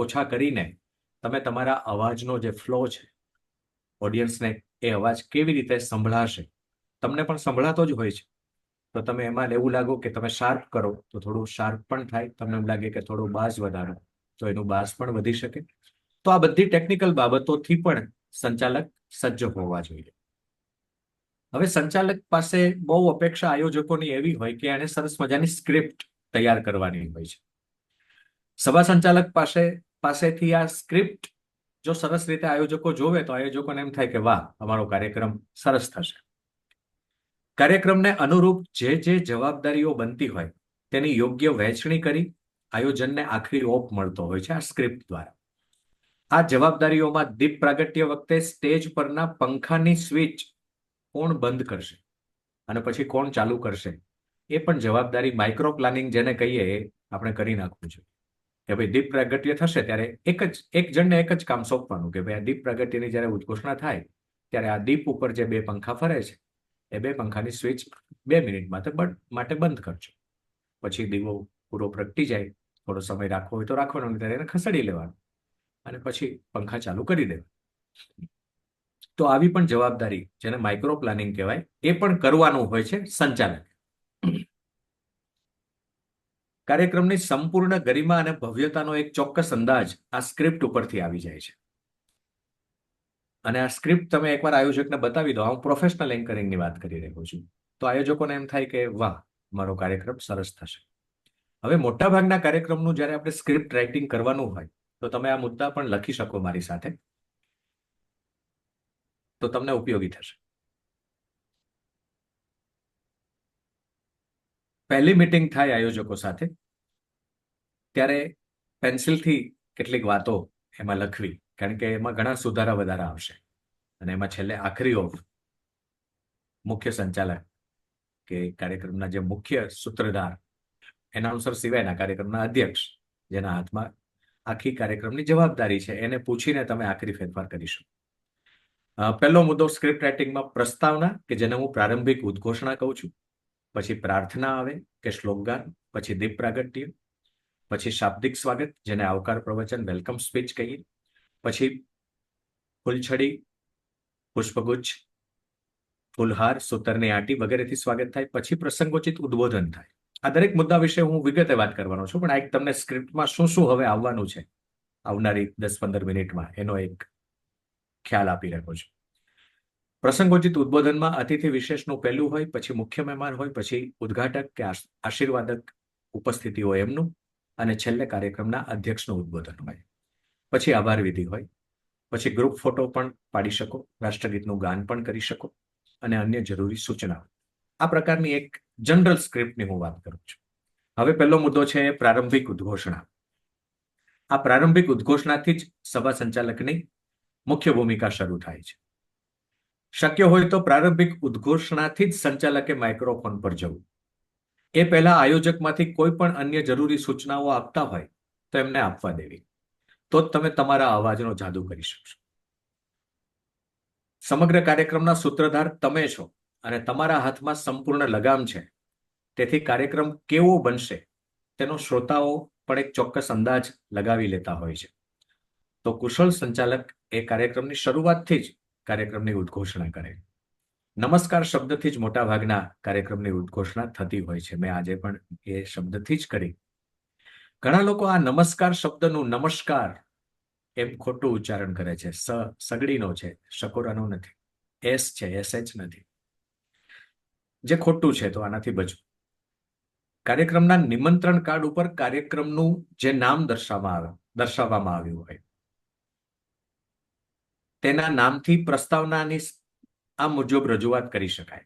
ઓછા કરીને તમે તમારા અવાજનો જે ફ્લો છે, ઓડિયન્સને એ અવાજ કેવી રીતે સંભળાશે, તમને પણ સંભળાતો જ હોય છે. તો તમે એમાં એવું લાગો કે તમે શાર્પ કરો તો થોડું શાર્પ પણ થાય, તમને એમ લાગે કે થોડું બાઝ વધારો તો એનું બાઝ પણ વધી શકે. તો આ બધી ટેકનિકલ બાબતોથી પણ સંચાલક સજ્જ હોવા જોઈએ. હવે સંચાલક પાસે બહુ અપેક્ષા આયોજકોની એવી હોય કે એને સરસ મજાની સ્ક્રિપ્ટ તૈયાર કરવાની હોય છે. સભા સંચાલક પાસેથી આ સ્ક્રિપ્ટ જો સરસ રીતે આયોજકો જોવે તો આયોજકોને એમ થાય કે વાહ, અમારો કાર્યક્રમ સરસ થશે. કાર્યક્રમને અનુરૂપ જે જવાબદારીઓ બનતી હોય તેની યોગ્ય વહેંચણી કરી આયોજનને આખરી ઓપ મળતો હોય છે આ સ્ક્રિપ્ટ દ્વારા. આ જવાબદારીઓમાં દીપ પ્રાગટ્ય વખતે સ્ટેજ પરના પંખાની સ્વિચ કોણ બંધ કરશે અને પછી કોણ ચાલુ કરશે એ પણ જવાબદારી માઇક્રો પ્લાનિંગ જેને કહીએ એ આપણે કરી નાખવું જોઈએ. કે ભાઈ દીપ પ્રાગટ્ય થશે ત્યારે એક જણને એક જ કામ સોંપવાનું કે ભાઈ આ દીપ પ્રાગટ્યની જ્યારે ઉદ્ઘોષણા થાય ત્યારે આ દીપ ઉપર જે 2 પંખા ફરે છે એ 2 પંખાની સ્વિચ 2 મિનિટ માટે બંધ કરજો. પછી દીવો પૂરો પ્રગટી જાય, થોડો સમય રાખવો હોય તો રાખવાનો, ત્યારે એને ખસેડી લેવાનો અને પછી પંખા ચાલુ કરી દેવા. તો આવી પણ જવાબદારી જેને માઇક્રો પ્લાનિંગ કહેવાય એ પણ કરવાનું હોય છે સંચાલક. કાર્યક્રમની સંપૂર્ણ ગરિમા અને ભવ્યતાનો એક ચોક્કસ અંદાજ આ સ્ક્રિપ્ટ ઉપરથી આવી જાય છે. અને આ સ્ક્રિપ્ટ તમે એકવાર આયોજકને બતાવી દો, હું પ્રોફેશનલ એન્કરિંગની વાત કરી રહ્યો છું, તો આયોજકોને એમ થાય કે વાહ, મારો કાર્યક્રમ સરસ થશે. હવે મોટાભાગના કાર્યક્રમનું જ્યારે આપણે સ્ક્રિપ્ટ રાઇટિંગ કરવાનું હોય તો તમે આ મુદ્દા પણ લખી શકો મારી સાથે, તો તમને ઉપયોગી થશે. પહેલી મીટિંગ થાય આયોજકો સાથે ત્યારે પેન્સિલથી કેટલીક વાતો એમાં લખવી, કારણ કે એમાં ઘણા સુધારા વધારા આવશે. અને એમાં છેલ્લે આખરી ઓફ મુખ્ય સંચાલક કે કાર્યક્રમના જે મુખ્ય સૂત્રધાર, એનાઉન્સર સિવાયના કાર્યક્રમના અધ્યક્ષ, જેના હાથમાં આખી કાર્યક્રમની જવાબદારી છે, એને પૂછીને તમે આખરી ફેરફાર કરી શકો. પહેલો મુદ્દો સ્ક્રિપ્ટ રાઇટિંગમાં પ્રસ્તાવના, કે જેને હું પ્રારંભિક ઉદ્ઘોષણા કહું છું. પછી પ્રાર્થના આવે કે શ્લોકગાન, પછી દીપ પ્રાગટ્ય, પછી શાબ્દિક સ્વાગત જેને આવકાર પ્રવચન વેલકમ સ્પીચ કહીએ, પછી ફૂલછડી, પુષ્પગુચ્છ, ફૂલહાર, સૂતરની આંટી વગેરેથી સ્વાગત થાય. પછી પ્રસંગોચિત ઉદ્બોધન થાય. આ દરેક મુદ્દા વિશે હું વિગતે વાત કરવાનો છું, પણ આ એક તમને સ્ક્રિપ્ટમાં શું શું હવે આવવાનું છે આવનારી 10-15 મિનિટમાં એનો એક ખ્યાલ આપી રહ્યો છું. પ્રસંગોચિત ઉદ્બોધનમાં અતિથિ વિશેષનું પહેલું હોય, પછી મુખ્ય મહેમાન હોય, પછી ઉદ્ઘાટક કે આશીર્વાદક ઉપસ્થિતિ હોય એમનું, અને છેલ્લે કાર્યક્રમના અધ્યક્ષનું ઉદ્બોધન હોય. પછી આભાર વિધિ હોય, પછી ગ્રુપ ફોટો પણ પાડી શકો, રાષ્ટ્રગીતનું ગાન પણ કરી શકો, અને અન્ય જરૂરી સૂચનાઓ. આ પ્રકારની એક જનરલ સ્ક્રિપ્ટની હું વાત કરું છું. હવે પહેલો મુદ્દો છે પ્રારંભિક ઉદ્ઘોષણા. આ પ્રારંભિક ઉદ્ઘોષણાથી જ સભા સંચાલકની મુખ્ય ભૂમિકા શરૂ થાય છે. શક્ય હોય તો પ્રારંભિક ઉદ્ઘોષણાથી જ સંચાલકે માઇક્રોફોન પર જવું. એ પહેલા આયોજકમાંથી કોઈ પણ અન્ય જરૂરી સૂચનાઓ આપતા હોય તો એમને આપવા દેવી. તો જ તમે તમારા અવાજનો જાદુ કરી શકશો. સમગ્ર કાર્યક્રમના સૂત્રધાર તમે છો અને તમારા હાથમાં સંપૂર્ણ લગામ છે. તેથી કાર્યક્રમ કેવો બનશે તેનો શ્રોતાઓ પણ એક ચોક્કસ અંદાજ લગાવી લેતા હોય છે. તો કુશળ સંચાલક એ કાર્યક્રમની શરૂઆતથી જ કાર્યક્રમની ઉદ્ઘોષણા કરે. નમસ્કાર શબ્દથી જ મોટા ભાગના કાર્યક્રમની ઉદ્ઘોષણા થતી હોય છે. મેં આજે પણ એ શબ્દથી જ કરી. ઘણા લોકો આ નમસ્કાર શબ્દનું નમસ્કાર એમ ખોટું ઉચ્ચારણ કરે છે. સગડીનો છે, શકોરાનો નથી. એસ છે, SH નથી, જે ખોટું છે. તો આનાથી બચવું. કાર્યક્રમના નિમંત્રણ કાર્ડ ઉપર કાર્યક્રમનું જે નામ દર્શાવવામાં આવ્યું હોય તેના નામથી પ્રસ્તાવનાની આ મુજબ રજૂઆત કરી શકાય.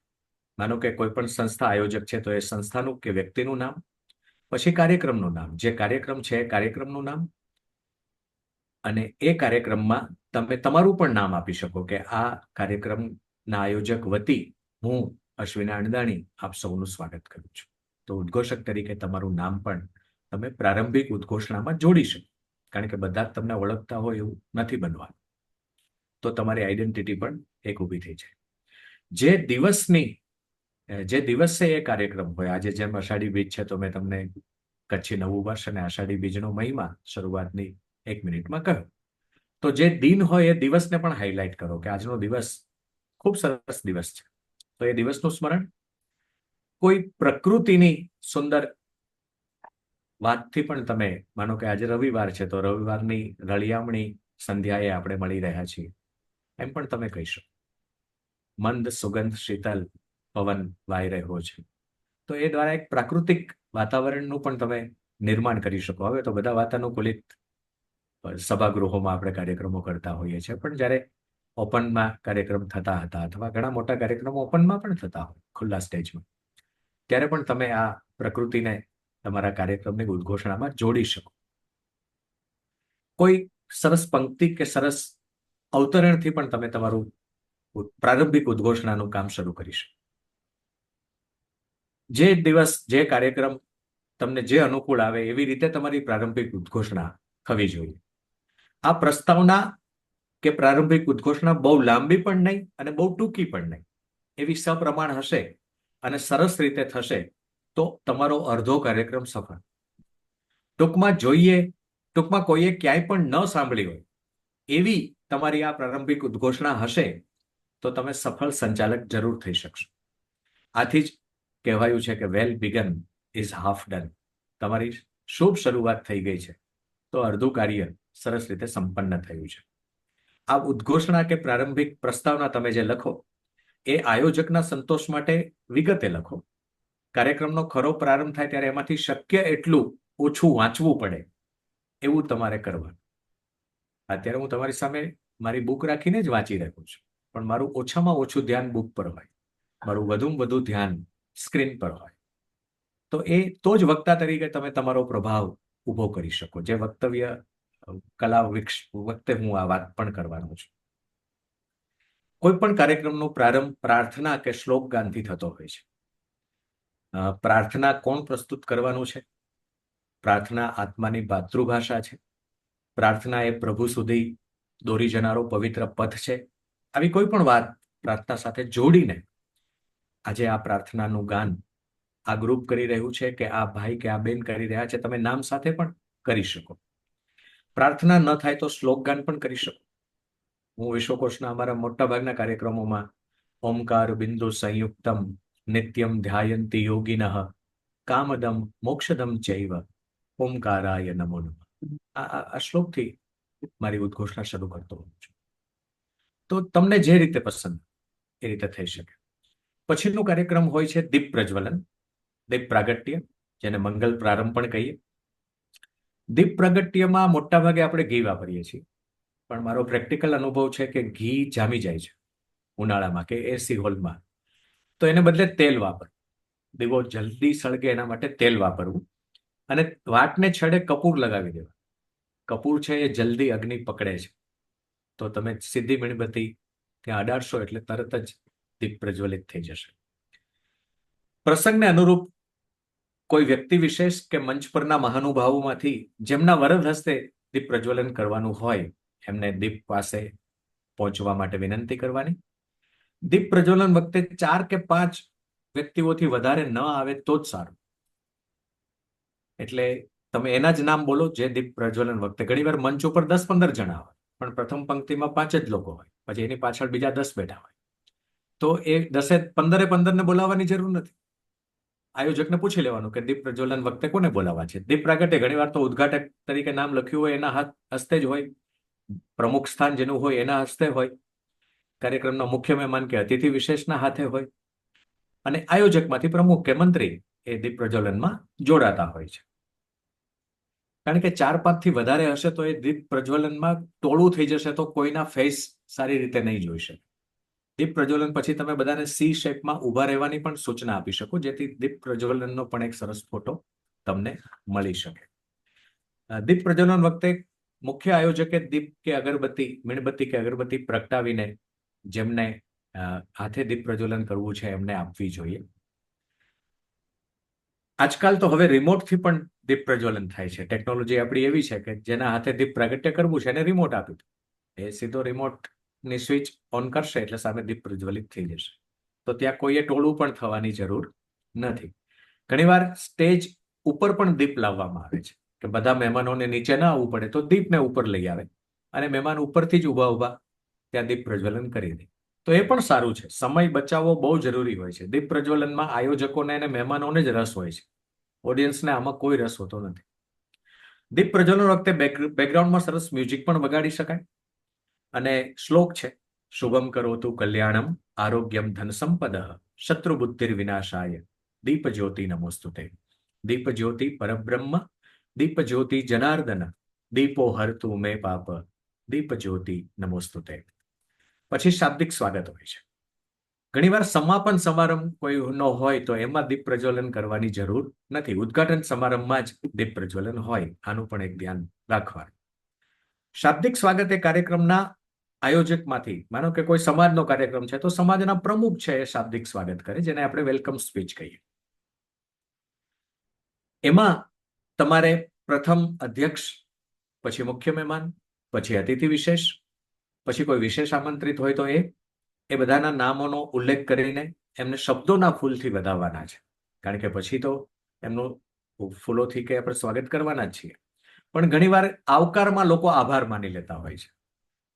માનો કે કોઈ પણ સંસ્થા આયોજક છે તો એ સંસ્થાનું કે વ્યક્તિનું નામ, પછી કાર્યક્રમનું નામ, જે કાર્યક્રમ છે એ કાર્યક્રમનું નામ, અને એ કાર્યક્રમમાં તમે તમારું પણ નામ આપી શકો કે આ કાર્યક્રમના આયોજક વતી હું અશ્વિના અણદાણી આપ સૌનું સ્વાગત કરું છું. તો ઉદ્ઘોષક તરીકે તમારું નામ પણ તમે પ્રારંભિક ઉદ્ઘોષણામાં જોડી શકો, કારણ કે બધા જ તમને ઓળખતા હોય એવું નથી બનવાનું. તો તમારી આઈડેન્ટિટી પણ એક ઊભી થઈ જાય. જે દિવસે એ કાર્યક્રમ હોય, આજે જેમ અષાઢી બીજ છે તો મેં તમને કચ્છી નવું વર્ષ અને અષાઢી બીજનો મહિમા શરૂઆતની 1 મિનિટમાં કહ્યું. તો જે દિન હોય એ દિવસને પણ હાઇલાઇટ કરો કે આજનો દિવસ ખૂબ સરસ દિવસ છે. તો એ દિવસનું સ્મરણ કોઈ પ્રકૃતિની સુંદર વાતથી પણ તમે, માનો કે આજે રવિવાર છે તો રવિવારની રળિયામણી સંધ્યાએ આપણે મળી રહ્યા છીએ એમ પણ તમે કહી શકો. મંદ સુગંધ શીતલ પવન વાઈ રહ્યો છે, તો એ દ્વારા એક પ્રાકૃતિક વાતાવરણનું પણ તમે નિર્માણ કરી શકો. હવે તો બધા વાતાનુકૂલિત સભાગૃહોમાં આપણે કાર્યક્રમો કરતા હોઈએ છીએ, પણ જ્યારે ઓપનમાં કાર્યક્રમ થતા હતા, અથવા ઘણા મોટા કાર્યક્રમો ઓપનમાં પણ થતા હોય ખુલ્લા સ્ટેજમાં, ત્યારે પણ તમે આ પ્રકૃતિને તમારા કાર્યક્રમની ઉદ્ઘોષણામાં જોડી શકો. કોઈ સરસ પંક્તિ કે સરસ અવતરણથી પણ તમે તમારું પ્રારંભિક ઉદ્ઘોષણાનું કામ શરૂ કરી શકો. જે દિવસ, જે કાર્યક્રમ તમને જે અનુકૂળ આવે એવી રીતે તમારી પ્રારંભિક ઉદ્ઘોષણા થવી જોઈએ. આ પ્રસ્તાવના કે પ્રારંભિક ઉદ્ઘોષણા બહુ લાંબી પણ નહીં અને બહુ ટૂંકી પણ નહીં, એવી સપ્રમાણ હશે અને સરસ રીતે થશે તો તમારો અડધો કાર્યક્રમ સફળ. ટૂંકમાં કોઈએ ક્યાંય પણ ન સાંભળી હોય એવી તમારી આ પ્રારંભિક ઉદ્ઘોષણા હશે તો તમે સફળ સંચાલક જરૂર થઈ શકશો. આથી જ કહેવાયું છે કે વેલ બિગન ઇઝ હાફ ડન. તમારી શુભ શરૂઆત થઈ ગઈ છે તો અડધું કાર્ય સરસ રીતે સંપન્ન થયું છે. આ ઉદ્ઘોષણા કે પ્રારંભિક પ્રસ્તાવના તમે જે લખો એ આયોજકના સંતોષ માટે વિગતે લખો. કાર્યક્રમનો ખરો પ્રારંભ થાય ત્યારે એમાંથી શક્ય એટલું ઓછું વાંચવું પડે એવું તમારે કરવાનું. અત્યારે હું તમારી સામે મારી બુક રાખીને જ વાંચી રહ્યો છું, પણ મારું ઓછામાં ઓછું ધ્યાન બુક પર હોય, મારું વધુમાં વધુ ધ્યાન સ્ક્રીન પર હોય. તો જ વક્તા તરીકે તમે તમારો પ્રભાવ ઊભો કરી શકો. જે વક્તવ્ય કલા વખતે હું આ વાત પણ કરવાનો છું. કોઈ પણ કાર્યક્રમનો પ્રારંભ પ્રાર્થના કે શ્લોક ગાનથી થતો હોય છે. પ્રાર્થના કોણ પ્રસ્તુત કરવાનું છે? પ્રાર્થના આત્માની માતૃભાષા છે. પ્રાર્થના એ પ્રભુ સુધી દોરી જનારો પવિત્ર પથ છે. આવી કોઈ પણ વાત પ્રાર્થના સાથે જોડીને આજે આ પ્રાર્થનાનું ગાન આ ગ્રુપ કરી રહ્યું છે કે આ ભાઈ કે આ બેન કરી રહ્યા છે. તમે નામ સાથે પણ કરી શકો. પ્રાર્થના ન થાય તો શ્લોક ગાન પણ કરી શકો. હું વિશ્વકોશના અમારા મોટાભાગના કાર્યક્રમોમાં ઓમકાર બિંદુ સંયુક્તમ નિત્યમ ધ્યાયંતિ યોગિનઃ કામદમ મોક્ષદમ ચૈવ ઓમકારાય નમો નમઃ આ શ્લોકથી મારી ઉદ્ઘોષણા શરૂ કરતો હોઉં છું. તો તમને જે રીતે પસંદ એ રીતે થઈ શકે. પછીનો કાર્યક્રમ હોય છે દીપ પ્રજ્વલન, દીપ પ્રાગટ્ય, જેને મંગલ પ્રારંભ પણ કહીએ. દીપ પ્રાગટ્યમાં મોટા ભાગે આપણે ઘી વાપરીએ છીએ, પણ મારો પ્રેક્ટિકલ અનુભવ છે કે ઘી જામી જાય છે ઉનાળામાં કે એસી હોલમાં. તો એને બદલે તેલ વાપર. દીવો જલ્દી સળગે એના માટે તેલ વાપરવું અને વાટને છેડે કપૂર લગાવી દેવા. કપૂર છે એ જલ્દી અગ્નિ પકડે છે. તો તમે સીધી મીણબત્તી ત્યાં અડાડશો એટલે તરત જ દીપ પ્રજ્વલિત થઈ જશે. પ્રસંગને અનુરૂપ કોઈ વ્યક્તિ વિશેષ કે મંચ પરના મહાનુભાવોમાંથી જેમના વરદ હસ્તે દીપ પ્રજ્વલન કરવાનું હોય એમને દીપ પાસે પહોંચવા માટે વિનંતી કરવાની. દીપ પ્રજ્વલન વખતે 4 કે 5 વ્યક્તિઓથી વધારે ન આવે તો જ સારું. એટલે તમે એના જ નામ બોલો જે દીપ પ્રજ્વલન વખતે. ઘણીવાર મંચ ઉપર 10-15 જણા હોય, પણ પ્રથમ પંક્તિમાં 5 જ લોકો હોય, પછી એની પાછળ બીજા 10 બેઠા હોય. તો એ 10-15 ને બોલાવવાની જરૂર નથી. આયોજકને પૂછી લેવાનું કે દીપ પ્રજ્વલન વખતે કોને બોલાવવા છે. દીપ પ્રાગટ્ય ઘણીવાર તો ઉદ્ઘાટક તરીકે નામ લખ્યું હોય એના હસ્તે જ હોય, પ્રમુખ સ્થાન જેનું હોય એના હસ્તે હોય, કાર્યક્રમના મુખ્ય મહેમાન કે અતિથિ વિશેષના હાથે હોય, અને આયોજકમાંથી પ્રમુખ કે મંત્રી એ દીપ પ્રજ્વલનમાં જોડાતા હોય છે. કારણ કે 4-5 થી વધારે હશે તો એ દીપ પ્રજ્વલનમાં ટોળું થઈ જશે, તો કોઈના ફેસ સારી રીતે નહીં જોઈ શકે. દીપ પ્રજ્વલન પછી તમે બધાને સી શેપમાં ઊભા રહેવાની પણ સૂચના આપી શકો, જેથી દીપ પ્રજ્વલનનો પણ એક સરસ ફોટો તમને મળી શકે. દીપ પ્રજ્વલન વખતે મુખ્ય આયોજકે દીપ કે અગરબત્તી, મીણબત્તી કે અગરબત્તી પ્રગટાવીને જેમને હાથે દીપ પ્રજ્વલન કરવું છે એમને આપવી જોઈએ. આજકાલ તો હવે રિમોટથી પણ દીપ પ્રજ્વલન થાય છે. ટેકનોલોજી આપણી એવી છે કે જેના હાથે દીપ પ્રાગટ્ય કરવું છે એને રિમોટ આપ્યું, એ સીધો રિમોટની સ્વિચ ઓન કરશે એટલે સામે દીપ પ્રજ્વલિત થઈ જશે. તો ત્યાં કોઈએ ટોળું પણ થવાની જરૂર નથી. ઘણીવાર સ્ટેજ ઉપર પણ દીપ લાવવામાં આવે છે કે બધા મહેમાનોને નીચે ના આવવું પડે, તો દીપને ઉપર લઈ આવે અને મહેમાન ઉપરથી જ ઊભા ત્યાં દીપ પ્રજ્વલન કરી દે. તો એ પણ સારું છે. સમય બચાવવો બહુ જરૂરી હોય છે. દીપ પ્રજ્વલનમાં આયોજકોને અને મહેમાનોને જ રસ હોય છે, ઓડિયન્સને આમાં કોઈ રસ હોતો નથી. દીપ પ્રજ્વલન વખતે બેકગ્રાઉન્ડમાં સરસ મ્યુઝિક પણ વગાડી શકાય. અને શ્લોક છે, શુભમ કરોતુ કલ્યાણમ આરોગ્યમ ધન સંપદઃ શત્રુ બુદ્ધિર વિનાશાય દીપ જ્યોતિ નમોસ્તુતે. દીપ જ્યોતિ પરબ્રહ્મ, દીપ જ્યોતિ જનાર્દન, દીપો હરતુ મે પાપ, દીપ જ્યોતિ નમોસ્તુતે. પછી શાબ્દિક સ્વાગત હોય છે. ઘણીવાર સમાપન સમારંભ કોઈનો હોય તો એમાં દીપ પ્રજ્વલન કરવાની જરૂર નથી. ઉદ્ઘાટન સમારંભમાં જ દીપ પ્રજ્વલન હોય. આનું પણ એક ધ્યાન રાખવાનું. શાબ્દિક સ્વાગત એ કાર્યક્રમના આયોજકમાંથી, માનો કે કોઈ સમાજનો કાર્યક્રમ છે તો સમાજના પ્રમુખ છે એ શાબ્દિક સ્વાગત કરે, જેને આપણે વેલકમ સ્પીચ કહીએ. એમાં તમારે પ્રથમ અધ્યક્ષ, પછી મુખ્ય મહેમાન, પછી અતિથિ વિશેષ, પછી કોઈ વિશેષ આમંત્રિત હોય તો એ બધાના નામોનો ઉલ્લેખ કરીને એમને શબ્દોના ફૂલથી વધાવવાના છે. કારણ કે પછી તો એમનું ફૂલોથી કે આપણે સ્વાગત કરવાના જ છીએ. પણ ઘણીવાર આવકારમાં લોકો આભાર માની લેતા હોય છે,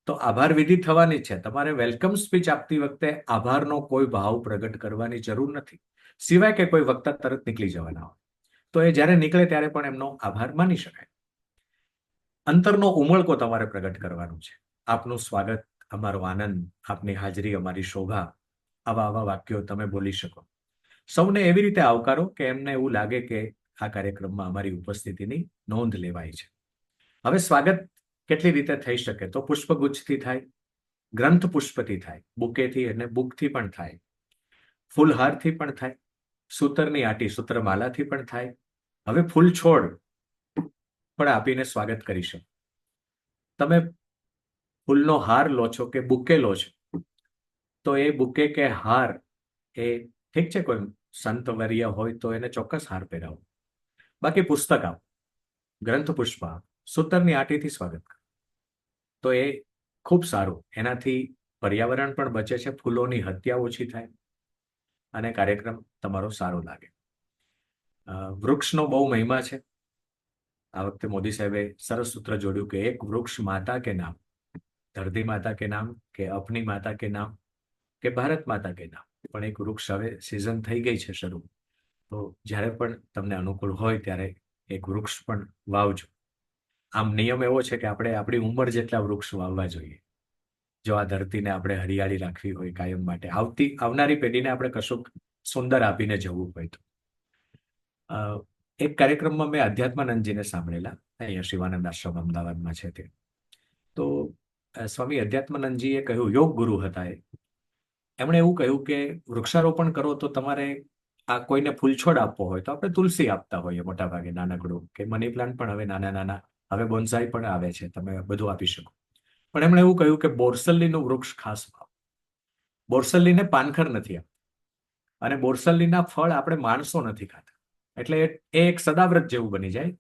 તો આભાર વિધિ થવાની છે. તમારે વેલકમ સ્પીચ આપતી વખતે આભારનો કોઈ ભાવ પ્રગટ કરવાની જરૂર નથી, સિવાય કે કોઈ વક્તા તરત નીકળી જવાના હોય. તો એ જ્યારે નીકળે ત્યારે પણ એમનો આભાર માની શકાય. અંતરનો ઉમળકો તમારે પ્રગટ કરવાનો છે. આપનું સ્વાગત, અમારો આનંદ, આપની હાજરી અમારી શોભા, આવા વાક્યો તમે બોલી શકો. સૌને એવી રીતે આવકારો કે એમને એવું લાગે કે આ કાર્યક્રમમાં અમારી ઉપસ્થિતિની નોંધ લેવાય છે. હવે સ્વાગત કેટલી રીતે થઈ શકે? તો પુષ્પગુચ્છથી થાય, ગ્રંથ પુષ્પથી થાય, બુકેથી અને બુકથી પણ થાય, ફૂલહારથી પણ થાય, સૂતરની આટી સૂત્રમાલાથી પણ થાય. હવે ફૂલ છોડ પણ આપીને સ્વાગત કરી શકો. તમે ફૂલનો હાર લો છો કે બુકે લો છો, તો એ બુકે કે હાર એ ઠીક છે, કોઈ સંત વર્ય હોય તો એને ચોક્કસ હાર પહેરાવો, બાકી પુસ્તક આપ, ગ્રંથ પુષ્પ આપ, સૂતરની આંટીથી સ્વાગત કરો, તો એ ખૂબ સારું. એનાથી પર્યાવરણ પણ બચે છે, ફૂલોની હત્યા ઓછી થાય અને કાર્યક્રમ તમારો સારો લાગે. વૃક્ષનો બહુ મહિમા છે. આ વખતે મોદી સાહેબે સરસ સૂત્ર જોડ્યું કે એક વૃક્ષ માતા કે નામ, ધરતી માતા કે નામ, કે અપની માતા કે નામ, કે ભારત માતા કે નામ. પણ એક વૃક્ષ હવે સિઝન થઈ ગઈ છે શરૂ, તો જ્યારે પણ તમને અનુકૂળ હોય ત્યારે એક વૃક્ષ પણ વાવજો. આમ નિયમ એવો છે કે આપણે આપણી ઉંમર જેટલા વૃક્ષ વાવવા જોઈએ, જો આ ધરતીને આપણે હરિયાળી રાખવી હોય કાયમ માટે, આવનારી પેઢીને આપણે કશુંક સુંદર આપીને જવું હોય તો. એક કાર્યક્રમમાં મેં અધ્યાત્માનંદજીને સાંભળેલા, અહીંયા શિવાનંદ આશ્રમ અમદાવાદમાં છે તે. તો સ્વામી અધ્યાત્માનંદજીએ કહ્યું, યોગ ગુરુ હતા એ, એમણે એવું કહ્યું કે વૃક્ષારોપણ કરો તો તમારે આ કોઈને ફૂલછોડ આપવો હોય તો આપણે તુલસી આપતા હોઈએ મોટા ભાગે, નાનકડું, કે મની પ્લાન્ટ પણ હવે નાના નાના, હવે બોન્સાઈ પણ આવે છે, તમે બધું આપી શકો. પણ એમણે એવું કહ્યું કે બોરસલ્લીનું વૃક્ષ ખાસ વાવો. બોરસલ્લીને પાનખર નથી આપતા, અને બોરસલ્લીના ફળ આપણે માણસો નથી ખાતા, એટલે એ એક સદાવ્રત જેવું બની જાય.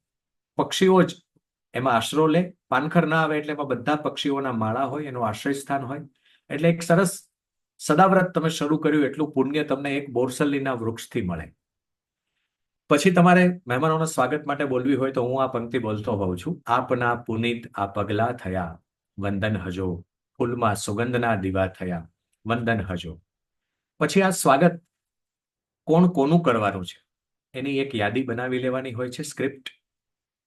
પક્ષીઓ જ એમાં આશરો લે, પાનખર ના આવે એટલે એમાં બધા પક્ષીઓના માળા હોય, એનું આશ્રય સ્થાન હોય. એટલે એક સરસ સદાવ્રત તમે શરૂ કર્યું એટલું પુણ્ય તમને એક બોરસલ્લીના વૃક્ષથી મળે. પછી તમારે મહેમાનોના સ્વાગત માટે બોલવી હોય તો હું આ પંક્તિ બોલતો હોઉં છું, આપના પુનિત આ પગલા થયા, વંદન હજો, ફૂલમાં સુગંધના દીવા થયા, વંદન હજો. પછી આ સ્વાગત કોણ કોનું કરવાનું છે એની એક યાદી બનાવી લેવાની હોય છે, સ્ક્રિપ્ટ.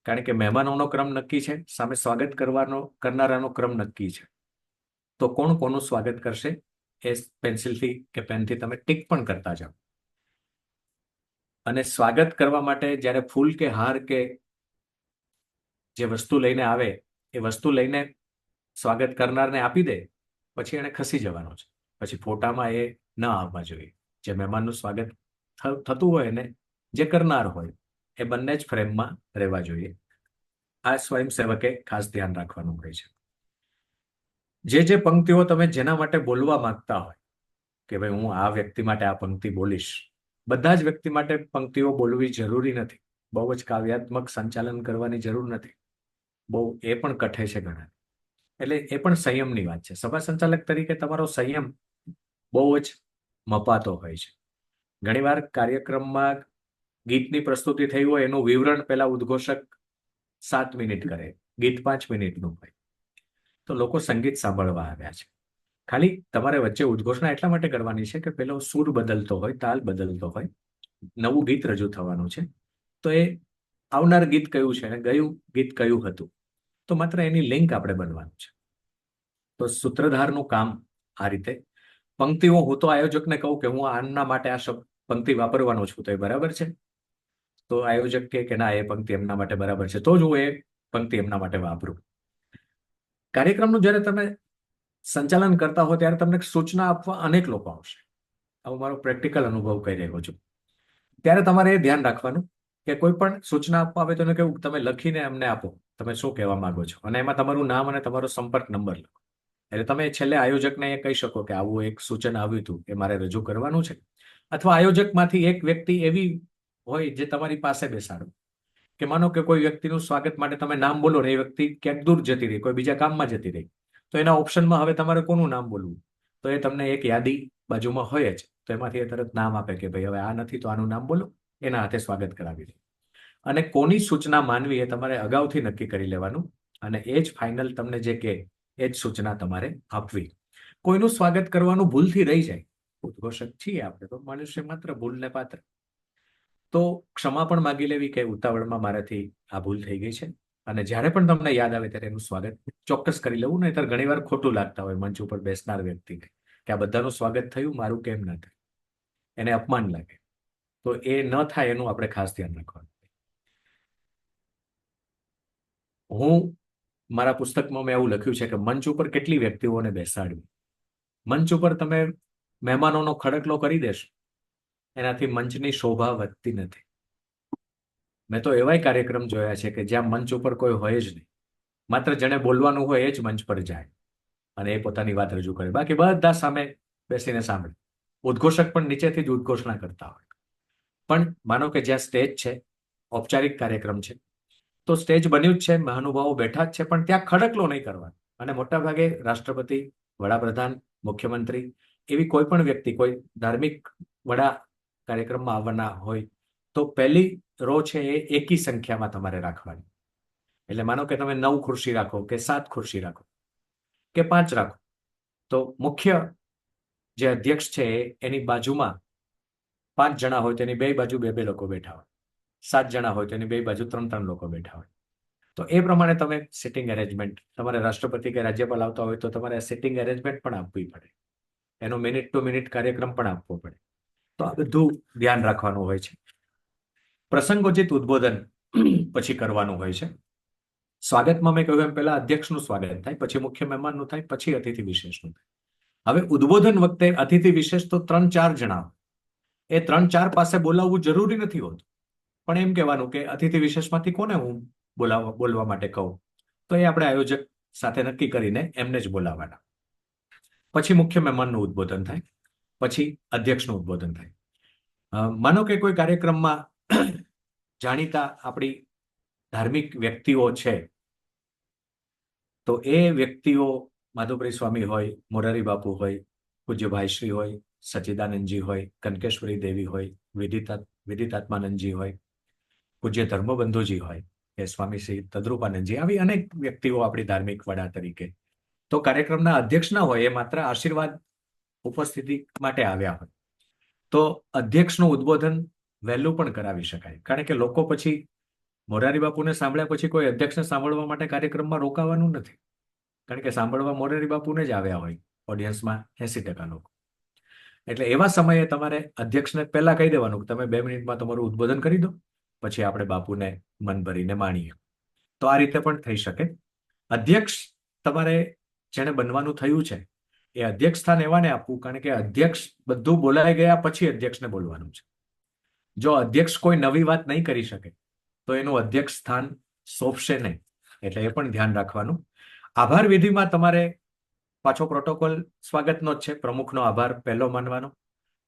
કારણ કે મહેમાનોનો ક્રમ નક્કી છે, સામે સ્વાગત કરનારાનો ક્રમ નક્કી છે. તો કોણ કોનું સ્વાગત કરશે એ પેન્સિલથી કે પેનથી તમે ટીક પણ કરતા જાઓ. અને સ્વાગત કરવા માટે જ્યારે ફૂલ કે હાર કે જે વસ્તુ લઈને આવે એ વસ્તુ લઈને સ્વાગત કરનારને આપી દે, પછી એને ખસી જવાનો છે. પછી ફોટામાં એ ન આવવા જોઈએ. જે મહેમાનનું સ્વાગત થતું હોય ને જે કરનાર હોય એ બંને જ ફ્રેમમાં રહેવા જોઈએ. આ સ્વયંસેવકે ખાસ ધ્યાન રાખવાનું હોય છે. જે પંક્તિઓ તમે જેના માટે બોલવા માંગતા હોય કે ભાઈ હું આ વ્યક્તિ માટે આ પંક્તિ બોલીશ, બધા જ વ્યક્તિ માટે પંક્તિઓ બોલવી જરૂરી નથી. બહુ જ કાવ્યાત્મક સંચાલન કરવાની જરૂર નથી. બહુ એ પણ કઠે છે ઘણા. એટલે એ પણ સંયમની વાત છે. સભા સંચાલક તરીકે તમારો સંયમ બહુ જ મપાતો હોય છે. ઘણીવાર કાર્યક્રમમાં ગીતની પ્રસ્તુતિ થઈ હોય એનું વિવરણ પહેલા ઉદ્ઘોષક 7 મિનિટ કરે, ગીત 5 મિનિટનું હોય, તો લોકો સંગીત સાંભળવા આવ્યા છે. ખાલી તમારે વચ્ચે ઉદ્ઘોષણા એટલા માટે કરવાની છે કે પેલો સૂર બદલતો હોય, તાલ બદલતો હોય, નવું ગીત રજૂ થવાનું છે, તો એ આવનાર ગીત કયું છે અને ગયું ગીત કયું હતું, તો માત્ર એની લિંક આપણે બનવાનું છે. તો સૂત્રધારનું કામ આ રીતે. પંક્તિઓ હું તો આયોજકને કહું કે હું આના માટે આ પંક્તિ વાપરવાનો છું, તો એ બરાબર છે? તો આયોજક કે ના, એ પંક્તિ એમના માટે બરાબર છે, તો જ હું એ પંક્તિ એમના માટે વાપરું. કાર્યક્રમનું જ્યારે તમે સંચાલન કરતા હો ત્યારે તમને સૂચના આપવા અનેક લોકો આવશે. આવો મારો પ્રેક્ટિકલ અનુભવ કહી રહ્યો છું. ત્યારે તમારે એ ધ્યાન રાખવાનું કે કોઈ પણ સૂચના આપવા આવે તો એને કેવું, તમે લખીને અમને આપો તમે શું કહેવા માંગો છો, અને એમાં તમારું નામ અને તમારો સંપર્ક નંબર લખો. એટલે તમે છેલ્લે આયોજકને એ કહી શકો કે આવું એક સૂચન આવ્યું હતું એ મારે રજૂ કરવાનું છે. અથવા આયોજકમાંથી એક વ્યક્તિ એવી હોય જે તમારી પાસે બેસાડો, કે માનો કે કોઈ વ્યક્તિનું સ્વાગત માટે તમે નામ બોલો ને એ વ્યક્તિ ક્યાંક દૂર જતી રહી, કોઈ બીજા કામમાં જતી રહી, તો એના ઓપ્શનમાં હવે તમારે કોનું નામ બોલવું, તો એ તમને એક યાદી બાજુમાં હોય જ, તો એમાંથી એ તરત નામ આપે કે ભાઈ હવે આ નથી તો આનું નામ બોલો, એના હાથે સ્વાગત કરાવી દે. અને કોની સૂચના માનવી એ તમારે અગાઉથી નક્કી કરી લેવાનું, અને એ જ ફાઇનલ તમને જે કે એ જ સૂચના તમારે આપવી. કોઈનું સ્વાગત કરવાનું ભૂલથી રહી જાય, ઉદ્ઘોષક છીએ આપણે તો, મનુષ્ય માત્ર ભૂલને પાત્ર, તો ક્ષમા પણ માગી લેવી કે ઉતાવળમાં મારાથી આ ભૂલ થઈ ગઈ છે, અને જ્યારે પણ તમને યાદ આવે ત્યારે એનું સ્વાગત ચોક્કસ કરી લેવું. નહીંતર ઘણીવાર ખોટું લાગતા હોય મંચ ઉપર બેસનાર વ્યક્તિને કે આ બધાનું સ્વાગત થયું, મારું કેમ ન થયું, એને અપમાન લાગે. તો એ ન થાય એનું આપણે ખાસ ધ્યાન રાખવાનું. હું મારા પુસ્તકમાં મેં એવું લખ્યું છે કે મંચ ઉપર કેટલી વ્યક્તિઓને બેસાડવી. મંચ ઉપર તમે મહેમાનોનો ખડકલો કરી દેશો એનાથી મંચની શોભા વધતી નથી. મેં તો એવાય કાર્યક્રમ જોયા છે કે જ્યાં મંચ ઉપર કોઈ હોય જ નહીં, માત્ર જેને બોલવાનું હોય એ જ મંચ પર જાય અને એ પોતાની વાત રજૂ કરે, બાકી બધા સામે બેસીને સાંભળે. ઉદ્ઘોષક પણ નીચેથી જ ઉદ્ઘોષણા કરતા હોય. પણ માનો કે જ્યાં સ્ટેજ છે, ઔપચારિક કાર્યક્રમ છે, તો સ્ટેજ બન્યું જ છે, મહાનુભાવો બેઠા જ છે, પણ ત્યાં ખડકલો નહીં કરવાનો. અને મોટાભાગે રાષ્ટ્રપતિ, વડાપ્રધાન, મુખ્યમંત્રી એવી કોઈ પણ વ્યક્તિ, કોઈ ધાર્મિક વડા કાર્યક્રમમાં આવવાના હોય તો પહેલી રો છે એ એકી સંખ્યામાં તમારે રાખવાની. એટલે માનો કે તમે 9 ખુરશી રાખો કે 7 ખુરશી રાખો કે 5 રાખો, તો મુખ્ય જે અધ્યક્ષ છે એની બાજુમાં 5 જણા હોય તો એની બે બાજુ 2 લોકો બેઠા હોય, 7 જણા હોય તો એની બે બાજુ 3 લોકો બેઠા હોય. તો એ પ્રમાણે તમે સિટિંગ એરેન્જમેન્ટ, તમારે રાષ્ટ્રપતિ કે રાજ્યપાલ આવતા હોય તો તમારે સિટિંગ એરેન્જમેન્ટ પણ આપવી પડે, એનો મિનિટ ટુ મિનિટ કાર્યક્રમ પણ આપવો પડે. તો આ બધું ધ્યાન રાખવાનું હોય છે. પ્રસંગોચિત ઉદ્બોધન પછી કરવાનું હોય છે. સ્વાગતમાં મેં કહ્યું એમ પહેલા અધ્યક્ષનું સ્વાગત થાય, પછી મુખ્ય મહેમાનનું થાય, પછી અતિથિ વિશેષનું થાય. હવે ઉદ્બોધન વખતે અતિથિ વિશેષ તો 3-4 જણા, એ 3-4 પાસે બોલાવવું જરૂરી નથી હોતું, પણ એમ કહેવાનું કે અતિથિ વિશેષમાંથી કોને હું બોલવા માટે કહું, તો એ આપણે આયોજક સાથે નક્કી કરીને એમને જ બોલાવવાના. પછી મુખ્ય મહેમાનનું ઉદ્બોધન થાય, પછી અધ્યક્ષનું ઉદ્બોધન થાય. માનો કે કોઈ કાર્યક્રમમાં જાણીતા આપણી ધાર્મિક વ્યક્તિઓ છે, તો એ વ્યક્તિઓ માધુપુરી સ્વામી હોય, મોરારી બાપુ હોય, પૂજ્ય ભાઈશ્રી હોય, સચ્ચિદાનંદજી હોય, કનકેશ્વરી દેવી હોય, વિદિતાત્માનંદજી હોય, પૂજ્ય ધર્મબંધુજી હોય કે સ્વામી શ્રી તદ્રુપાનંદજી, આવી અનેક વ્યક્તિઓ આપણી ધાર્મિક વડા તરીકે. તો કાર્યક્રમના અધ્યક્ષ ના હોય, એ માત્ર આશીર્વાદ ઉપસ્થિતિ માટે આવ્યા હોય, તો અધ્યક્ષનું ઉદ્બોધન વહેલું પણ કરાવી શકાય. કારણ કે લોકો પછી મોરારી બાપુને સાંભળ્યા પછી કોઈ અધ્યક્ષને સાંભળવા માટે કાર્યક્રમમાં રોકાવાનું નથી, કારણ કે સાંભળવા મોરારી બાપુને જ આવ્યા હોય ઓડિયન્સમાં 80% લોકો. એટલે એવા સમયે તમારે અધ્યક્ષને પહેલા કહી દેવાનું કે તમે 2 મિનિટમાં તમારું ઉદ્બોધન કરી દો, પછી આપણે બાપુને મન ભરીને માણીએ. તો આ રીતે પણ થઈ શકે. અધ્યક્ષ તમારે જેને બનવાનું થયું છે એ અધ્યક્ષ સ્થાન એવાને આપવું, કારણ કે અધ્યક્ષ બધું બોલાઈ ગયા પછી અધ્યક્ષને બોલવાનું છે. જો અધ્યક્ષ કોઈ નવી વાત નહીં કરી શકે તો એનું અધ્યક્ષ સ્થાન સોંપશે નહીં, એટલે એ પણ ધ્યાન રાખવાનું. આભાર વિધિમાં તમારે પાછો પ્રોટોકોલ સ્વાગતનો જ છે. પ્રમુખનો આભાર પહેલો માનવાનો,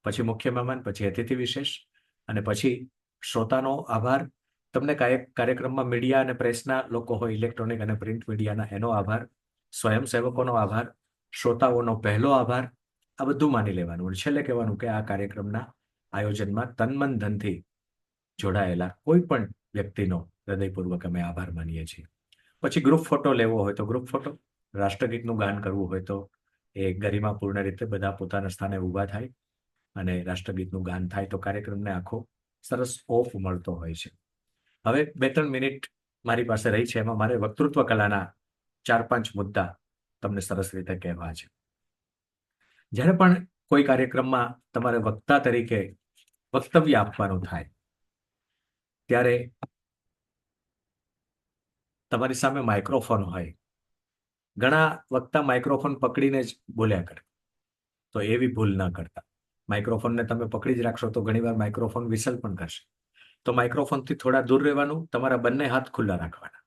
પછી મુખ્ય મહેમાન, પછી અતિથિ વિશેષ, અને પછી શ્રોતાનો આભાર. તમને કાર્યક્રમમાં મીડિયા અને પ્રેસના લોકો હોય, ઇલેક્ટ્રોનિક અને પ્રિન્ટ મીડિયાના, એનો આભાર. સ્વયંસેવકોનો આભાર, શ્રોતાઓનો પહેલો આભાર. આ બધું માની લેવાનું. છેલ્લે કહેવાનું કે આ કાર્યક્રમના આયોજનમાં તન-મન ધનથી જોડાયેલા કોઈ પણ વ્યક્તિનો હૃદયપૂર્વક અમે આભાર માનીએ છીએ. પછી ગ્રુપ ફોટો લેવો હોય તો ગ્રુપ ફોટો, રાષ્ટ્રગીતનું ગાન કરવું હોય તો એ ગરિમાપૂર્ણ રીતે બધા પોતાના સ્થાને ઊભા થાય અને રાષ્ટ્રગીતનું ગાન થાય તો કાર્યક્રમને આખો સરસ ઓફ મળતો હોય છે. હવે 2-3 મિનિટ મારી પાસે રહી છે, એમાં મારે વક્તૃત્વ કલાના 4-5 મુદ્દા તમને સરસ રીતે કહેવા છે. જ્યારે પણ કોઈ કાર્યક્રમમાં તમારે વક્તા તરીકે વક્તવ્ય આપવાનું થાય ત્યારે તમારી સામે માઇક્રોફોન હોય. ઘણા વક્તા માઇક્રોફોન પકડીને જ બોલ્યા કરે, તો એવી ભૂલ ન કરતા. માઇક્રોફોનને તમે પકડી જ રાખશો તો ઘણીવાર માઇક્રોફોન વિસલ પણ કરશે. તો માઇક્રોફોનથી થોડા દૂર રહેવાનું, તમારા બંને હાથ ખુલ્લા રાખવાના.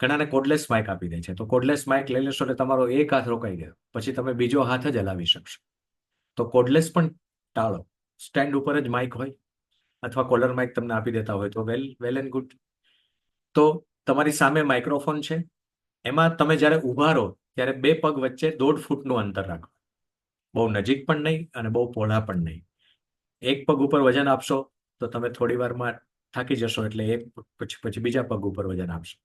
ઘણાને કોર્ડલેસ માઇક આપી દે છે, તો કોર્ડલેસ માઇક લઈ લેશો એટલે તમારો એક હાથ રોકાઈ ગયો, પછી તમે બીજો હાથ જ હલાવી શકશો. તો કોર્ડલેસ પણ ટાળો. સ્ટેન્ડ ઉપર જ માઇક હોય અથવા કોલર માઇક તમને આપી દેતા હોય તો વેલ એન્ડ ગુડ. તો તમારી સામે માઇક્રોફોન છે, એમાં તમે જ્યારે ઊભા રહો ત્યારે 2 પગ વચ્ચે 1.5 ફૂટનું અંતર રાખો. બહુ નજીક પણ નહીં અને બહુ પહોળા પણ નહીં. એક પગ ઉપર વજન આપશો તો તમે થોડી વારમાં થાકી જશો, એટલે એક પછી બીજા પગ ઉપર વજન આપશો,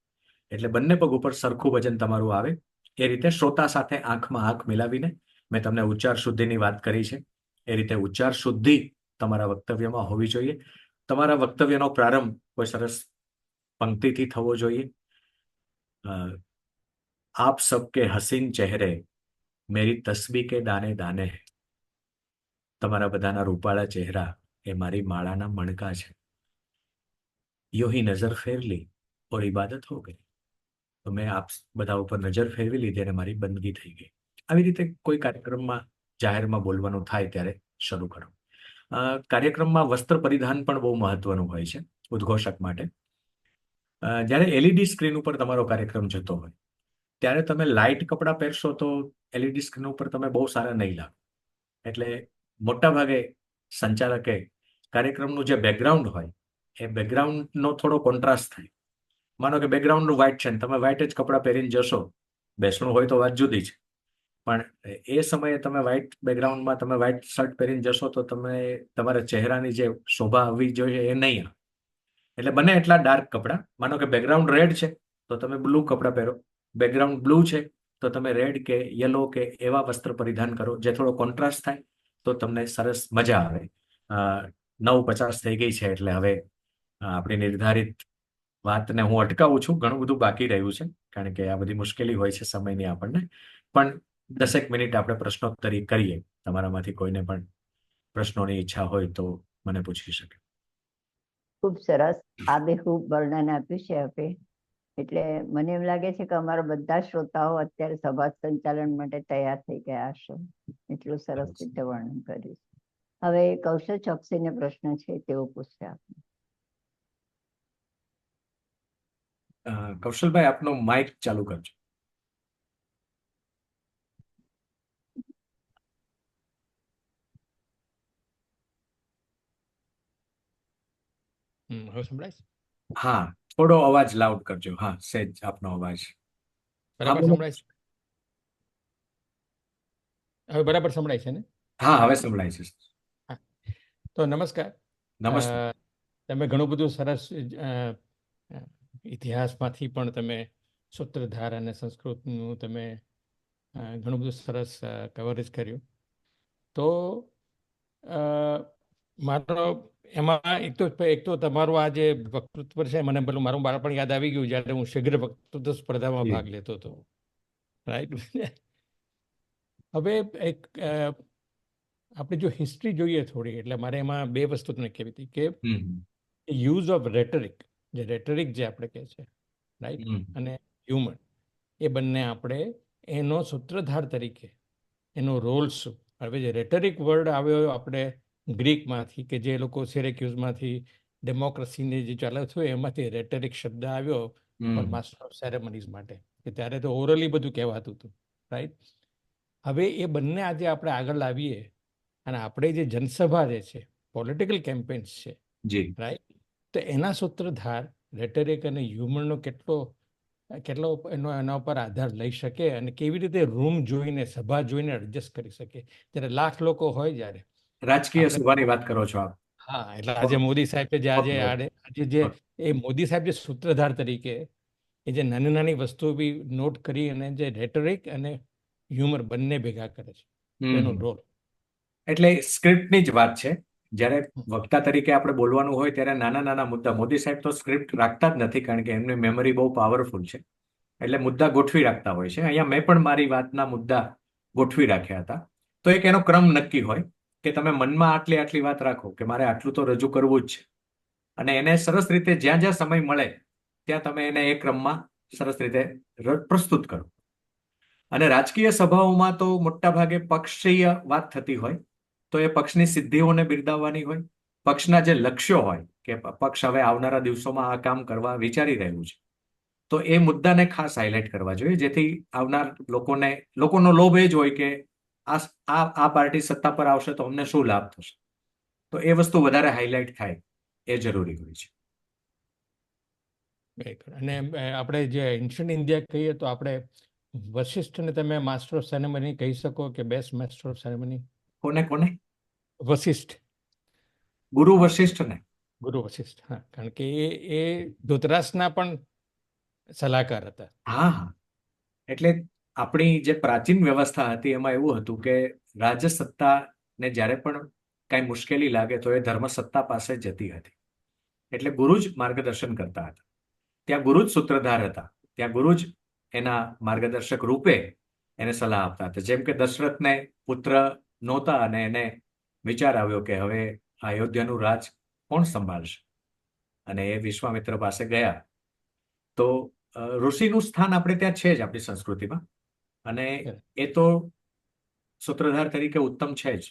એટલે બંને પગ ઉપર સરખું વજન તમારું આવે. એ રીતે શ્રોતા સાથે આંખમાં આંખ મિલાવીને, મેં તમને ઉચ્ચાર શુદ્ધિની વાત કરી છે, એ રીતે ઉચ્ચાર શુદ્ધિ તમારા વક્તવ્યમાં હોવી જોઈએ. તમારા વક્તવ્યનો પ્રારંભ કોઈ સરસ પંક્તિથી થવો જોઈએ. આપ સબકે હસીન ચહેરે મેરી તસ્બી કે દાને દાને હૈ. તમારા બધાના રૂપાળા ચહેરા એ મારી માળાના મણકા છે. યો હી નજર ફેર લી ઓર ઇબાદત હો ગઈ. તો મેં આપ બધા ઉપર નજર ફેરવી લીધી અને મારી બંદગી થઈ ગઈ. આવી રીતે કોઈ કાર્યક્રમમાં જાહેરમાં બોલવાનું થાય ત્યારે શરૂ કરો. કાર્યક્રમમાં વસ્ત્ર પરિધાન પણ બહુ મહત્વનું હોય છે ઉદ્ઘોષક માટે. જ્યારે એલઈડી સ્ક્રીન ઉપર તમારો કાર્યક્રમ જતો હોય ત્યારે તમે લાઇટ કપડાં પહેરશો તો એલઈડી સ્ક્રીન ઉપર તમે બહુ સારા નહીં લાગો. એટલે મોટા ભાગે સંચાલકે કાર્યક્રમનું જે બેકગ્રાઉન્ડ હોય એ બેકગ્રાઉન્ડનો થોડો કોન્ટ્રાસ્ટ થાય. માનો કે બેકગ્રાઉન્ડનું વ્હાઇટ છે ને તમે વ્હાઇટ જ કપડાં પહેરીને જશો, બેસણું હોય તો વાત જુદી છે, પણ એ સમયે તમે વ્હાઇટ બેકગ્રાઉન્ડમાં તમે વ્હાઇટ શર્ટ પહેરીને જશો તો તમે તમારા ચહેરાની જે શોભા આવવી જોઈએ એ નહીં આવે. એટલે બને એટલા ડાર્ક કપડાં. માનો કે બેકગ્રાઉન્ડ રેડ છે તો તમે બ્લુ કપડાં પહેરો, બેકગ્રાઉન્ડ બ્લુ છે તો તમે રેડ કે યલો કે એવા વસ્ત્ર પરિધાન કરો જે થોડો કોન્ટ્રાસ્ટ થાય, તો તમને સરસ મજા આવે. 9:50 થઈ ગઈ છે એટલે હવે આપણી નિર્ધારિત વાતને હું અટકાવું છું. ઘણું બધું બાકી રહ્યું છે કારણ કે આ બધી મુશ્કેલી હોય છે સમયની આપણને, પણ 10 મિનિટ આપણે પ્રશ્નોત્તરી કરીએ. તમારામાંથી કોઈને પણ પ્રશ્નોની ઈચ્છા હોય તો મને પૂછી શકે. ખૂબ સરસ આબેહૂબ વર્ણન આપ્યું છે આપે. એટલે મને એમ લાગે છે કે અમારા બધા શ્રોતાઓ અત્યારે સભા સંચાલન માટે તૈયાર થઈ ગયા હશે. એટલું સરસ રીતે વર્ણન કર્યું. હવે કૌશલ ચોકસીને પ્રશ્ન છે તેઓ પૂછશે આપને. કૌશલભાઈ, આપનો માઇક ચાલુ કરજો. હવે સંભળાય છે? હા, થોડો અવાજ લાઉડ કરજો. હા, સેજ આપનો અવાજ. હા, બરાબર બોલો. સંભળાય છે? હવે બરાબર સંભળાય છે ને? હા, હવે સંભળાય છે. હા. તો નમસ્કાર. નમસ્તે. તમે ઘણું બધું સરસ ઇતિહાસમાંથી પણ તમે સૂત્રધાર અને સંસ્કૃતનું તમે ઘણું બધું સરસ કવરેજ કર્યું. તો મારો એમાં એક તો તમારું આ જે વક્તૃત્વ છે મને પેલું મારું બાળપણ યાદ આવી ગયું જ્યારે હું શીઘ્ર વક્તૃત્વ સ્પર્ધામાં જી. ભાગ લેતો હતો. રાઈટ. હવે એક આપણે જો હિસ્ટ્રી જોઈએ થોડી, એટલે મારે એમાં બે વસ્તુ તમને કહેવી હતી કે યુઝ ઓફ રેટરિક, જે રેટરિક જે આપણે કહે છે, રાઈટ, અને હ્યુમર, એ બંને આપણે એનો સૂત્રધાર તરીકે એનો રોલ શું. હવે જે રેટરિક વર્ડ આવ્યો આપણે ગ્રીકમાંથી, કે જે લોકો સિરેક્યુઝમાંથી ડેમોક્રેસીને જે ચાલે થયું એમાંથી રેટરિક શબ્દ આવ્યો ફોર માસ્ટર ઓફ સેરેમનીઝ માટે, કે ત્યારે તો ઓરલી બધું કહેવાતું હતું, રાઈટ. હવે એ બંને આજે આપણે આગળ લાવીએ અને આપણે જે જનસભા જે છે, પોલિટિકલ કેમ્પેન્સ છે, જી. રાઈટ, તો એના સૂત્રધાર રેટરિક અને હ્યુમરનો કેટલો એના ઉપર આધાર લઈ શકે અને કેવી રીતે રૂમ જોઈને, સભા જોઈને એડજસ્ટ કરી શકે. જ્યારે લાખ લોકો હોય, જ્યારે રાજકીય સભાની વાત કરો છો આપ? હા, એટલે આજે મોદી સાહેબ જે આજે જે એ મોદી સાહેબ જે સૂત્રધાર તરીકે એ જે નાની નાની વસ્તુઓ બી નોટ કરી અને જે રેટરિક અને હ્યુમર બંને ભેગા કરે છે, એનો રોલ. એટલે સ્ક્રિપ્ટની જ વાત છે. જ્યારે વક્તા તરીકે આપણે બોલવાનું હોય ત્યારે નાના નાના મુદ્દા, મોદી સાહેબ તો સ્ક્રિપ્ટ રાખતા જ નથી કારણ કે એમની મેમરી બહુ પાવરફુલ છે, એટલે મુદ્દા ગોઠવી રાખતા હોય છે. અહીંયા મેં પણ મારી વાતના મુદ્દા ગોઠવી રાખ્યા હતા. તો એક એનો ક્રમ નક્કી હોય કે તમે મનમાં આટલી વાત રાખો કે મારે આટલું તો રજૂ કરવું જ છે, અને એને સરસ રીતે જ્યાં જ્યાં સમય મળે ત્યાં તમે એને એ ક્રમમાં સરસ રીતે પ્રસ્તુત કરો. અને રાજકીય સભાઓમાં તો મોટા ભાગે પક્ષીય વાત થતી હોય, તો એ પક્ષની સિદ્ધિઓને બિરદાવવાની હોય, પક્ષના જે લક્ષ્યો હોય કે પક્ષ હવે આવનારા દિવસોમાં આ કામ કરવા વિચારી રહ્યું છે, તો એ મુદ્દાને ખાસ હાઇલાઇટ કરવા જોઈએ, જેથી આવનાર લોકોનો લોભ એ જ હોય કે આ પાર્ટી સત્તા પર આવશે તો અમને શું લાભ થશે. તો એ વસ્તુ વધારે હાઇલાઇટ થાય એ જરૂરી હોય છે. અને આપણે જે એન્શિયન્ટ ઇન્ડિયા કહીએ તો આપણે વશિષ્ઠને તમે માસ્ટર ઓફ સેરેમની કહી શકો કે બેસ્ટ માસ્ટર ઓફ સેરેમની? કોને? વશિષ્ઠ. ગુરુ વશિષ્ઠ ને? ગુરુ વશિષ્ઠ, હા, કારણ કે એ ધૃતરાષ્ટ્રના પણ સલાહકાર હતા. હા. એટલે આપણી જે પ્રાચીન વ્યવસ્થા હતી એમાં એવું હતું કે રાજસત્તાને જ્યારે પણ કઈ મુશ્કેલી લાગે તો એ ધર્મસત્તા પાસે જતી હતી. એટલે ગુરુ જ માર્ગદર્શન કરતા હતા. ત્યાં ગુરુ જ સૂત્રધાર હતા. ત્યાં ગુરુ જ એના માર્ગદર્શક રૂપે એને સલાહ આપતા હતા. જેમ કે દશરથને પુત્ર નહોતા અને એને વિચાર આવ્યો કે હવે અયોધ્યાનું રાજ કોણ સંભાળશે, અને એ વિશ્વામિત્ર પાસે ગયા. તો ઋષિનું સ્થાન આપણે ત્યાં છે જ આપણી સંસ્કૃતિમાં, અને એ તો સૂત્રધાર તરીકે ઉત્તમ છે જ.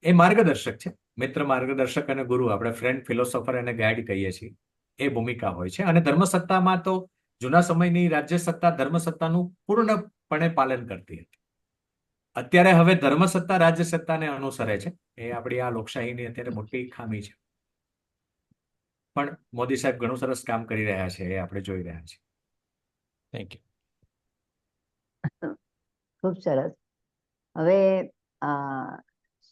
એ માર્ગદર્શક છે, મિત્ર માર્ગદર્શક અને ગુરુ, આપણે ફ્રેન્ડ ફિલોસોફર અને ગાઈડ કહીએ છીએ, એ ભૂમિકા હોય છે. અને ધર્મસત્તામાં તો જૂના સમયની રાજ્ય સત્તા ધર્મસત્તાનું પૂર્ણપણે પાલન કરતી હતી. અત્યારે હવે ધર્મસત્તા રાજ્યસત્તાને અનુસરે છે. એ આપણી આ લોકશાહીની અત્યારે મોટી ખામી છે. પણ મોદી સાહેબ ઘણું સરસ કામ કરી રહ્યા છે, એ આપણે જોઈ રહ્યા છીએ. Thank you. ખૂબ સરસ. હવે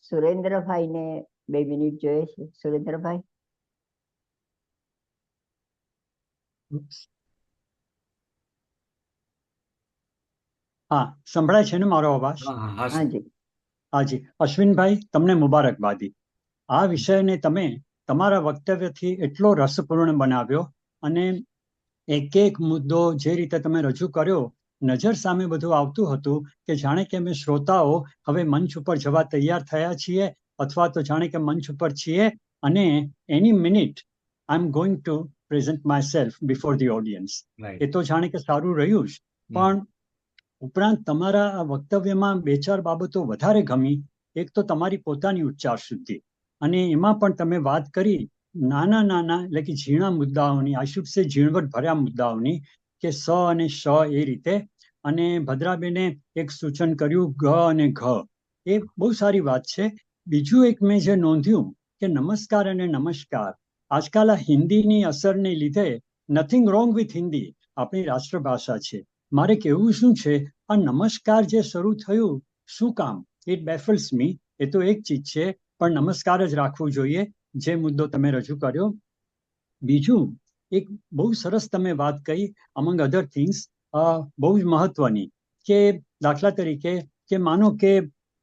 સુરેન્દ્રભાઈને 2 મિનિટ જોઈએ છે. સુરેન્દ્રભાઈ. હા, સંભળાય છે ને મારો અવાજ? હાજી. હાજી. અશ્વિનભાઈ, તમને મુબારકબાદી. આ વિષયને તમે તમારા વક્તવ્યથી એટલો રસપૂર્ણ બનાવ્યો અને એક મુદ્દો જે રીતે તમે રજૂ કર્યો, નજર સામે બધું આવતું હતું કે જાણે કે અમે શ્રોતાઓ હવે મંચ ઉપર જવા તૈયાર થયા છીએ, અથવા તો જાણે કે મંચ ઉપર છીએ અને any minute I am going to present માય સેલ્ફ બિફોર ધી ઓડિયન્સ. એ તો જાણે કે સારું રહ્યું જ, પણ ઉપરાંત તમારા આ વક્તવ્યમાં 2-4 બાબતો વધારે ગમી. એક તો તમારી પોતાની ઉચ્ચાર શુદ્ધિ, અને એમાં પણ તમે વાત કરી નાના એટલે કે ઝીણા મુદ્દાઓની, આઈ શુડ સે ઝીણવટ ભર્યા મુદ્દાઓની, કે સ અને શ એ રીતે. અને ભદ્રાબેને એક સૂચન કર્યું ગ અને ઘ. એ બહુ સારી વાત છે. બીજું એક મેં જે નોંધ્યું કે નમસ્કાર અને નમસ્કાર, આજકાલ આ હિન્દીની અસરને લીધે, નથિંગ રોંગ વિથ હિન્દી, આપણી રાષ્ટ્રભાષા છે. મારે કહેવું શું છે, આ નમસ્કાર જે શરૂ થયું, શું કામ? ઇટ બેફલ્સ મી. એ તો એક ચીજ છે, પણ નમસ્કાર જ રાખવું જોઈએ, જે મુદ્દો તમે રજૂ કર્યો. બીજું એક બહુ સરસ તમે વાત કહી, અમંગ અધર થિંગ્સ, બહુ જ મહત્વની, કે દાખલા તરીકે કે માનો કે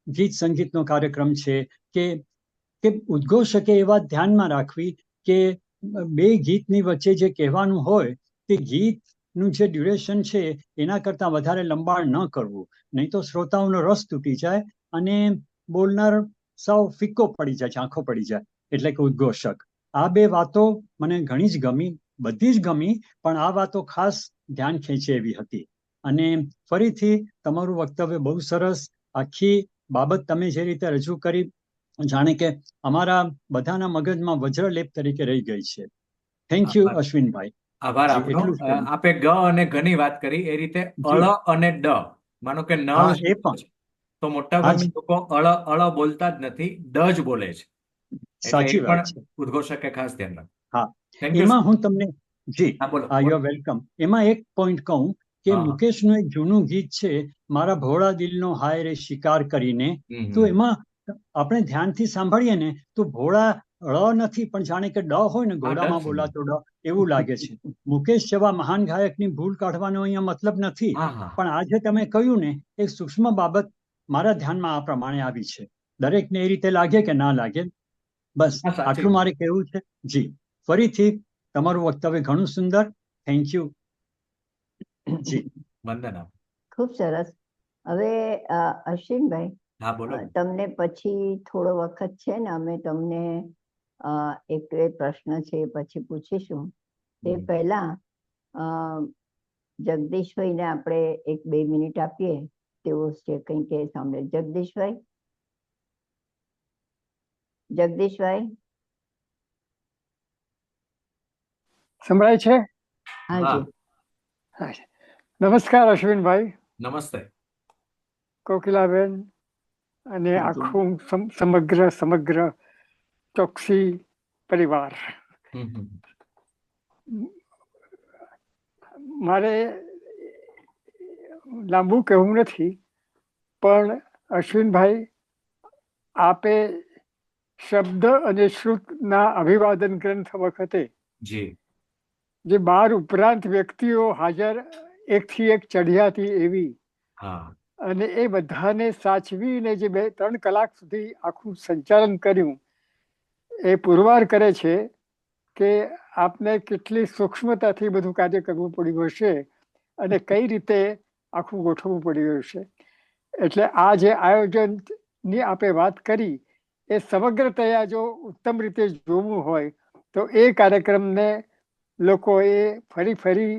ગીત સંગીતનો કાર્યક્રમ છે, કે ઉદ્ઘોષકે એ વાત ધ્યાનમાં રાખવી કે 2 ગીતની વચ્ચે જે કહેવાનું હોય તે ગીતનું જે ડ્યુરેશન છે એના કરતાં વધારે લંબાણ ન કરવું, નહીં તો શ્રોતાઓનો રસ તૂટી જાય અને બોલનાર સાવ ફિક્કો પડી જાય, ઝાંખો પડી જાય, એટલે કે ઉદ્ઘોષક. આ 2 વાતો મને ઘણી જ ગમી, બધી જ ગમી, પણ આ વાતો ખાસ ધ્યાન ખેંચે એવી હતી. અને ફરીથી તમારું વક્તવ્ય બહુ સરસ. આખી બાબત તમે જે રીતે રજૂ કરી, જાણે કે અમારા બધાના મગજમાં વજ્રલેપ તરીકે રહી ગઈ છે. થેન્ક યુ અશ્વિનભાઈ. આભાર જી, આપનો. એટલું જ કહ્યું. આપે ગ અને ઘની વાત કરી, એ રીતે જી. અળ અને ડ, માનો કે ન હા, એ શબ્દ પણ. છે, તો મોટા હા ભાગના જી, લોકો અળ બોલતા જ નથી, ડ જ બોલે છે. એટલે સાચી એ વાત પણ છે. ઉદ્ઘોષકે ખાસ ધ્યાન રાખવું. હા, થેન્ક યુ. એમાં હું તમને, જી, હા, બોલો, યુ બોલો. Are welcome. એમાં એક પોઈન્ટ કહું કે હા, હા. મુકેશનું એક જૂનું ગીત છે, મારા ભોળા દિલનો હાય રે શિકાર કરીને. હમ, તો હમ. એમાં આપણે ધ્યાનથી સાંભળીએ ને તો ભોળા ળ નથી, પણ જાણે કે ડ હોય ને, હા, ઘોડામાં ડચ. બોલાતો ડ, એવું લાગે છે. મુકેશ જેવા મહાન ગાયકની ભૂલ કાઢવાનો અહીંયા મતલબ નથી, હા, હા. પણ આજે તમે કહ્યું ને, એક સૂક્ષ્મ બાબત મારા ધ્યાનમાં આ પ્રમાણે આવી છે. દરેકને એ રીતે લાગે કે ના લાગે, બસ હા, સાચી આટલું વાત. મારે કહેવું છે. જી, ફરીથી તમારું વક્તવ્ય ઘણું સુંદર. Thank you. જી. વંદન આપ. ખૂબ સરસ. હવે અશ્વિનભાઈ, હા, બોલો. તમને પછી થોડો વખત છે ને, અમે તમને એક 2 પ્રશ્ન છે એ પછી પૂછીશું. તે પહેલા જગદીશભાઈને આપણે 1-2 મિનિટ આપીએ, તેઓ છે કંઈ કે સાંભળે. જગદીશભાઈ. સંભળાય છે? હાજી. નમસ્કાર અશ્વિનભાઈ, નમસ્તે. કોકિલાબેન અને આખું સમગ્ર ચોકસી પરિવાર. મારે લાંબુ કહેવું નથી, પણ અશ્વિનભાઈ, આપે શબ્દ અને શ્રુતના અભિવાદન ગ્રંથ વખતે જી, જે 12 ઉપરાંત વ્યક્તિઓ હાજર, એકથી એક ચઢિયાતી એવી, હા, અને એ બધાને સાચવીને જે 2-3 કલાક સુધી આખું સંચાલન કર્યું, એ પુરવાર કરે છે કે આપને કેટલી સૂક્ષ્મતાથી બધું કાર્ય કરવું પડ્યું હશે અને કઈ રીતે આખું ગોઠવવું પડ્યું હશે. એટલે આ જે આયોજનની આપે વાત કરી, એ સમગ્રતયા જો ઉત્તમ રીતે જોવું હોય તો એ કાર્યક્રમને લોકોએ ફરી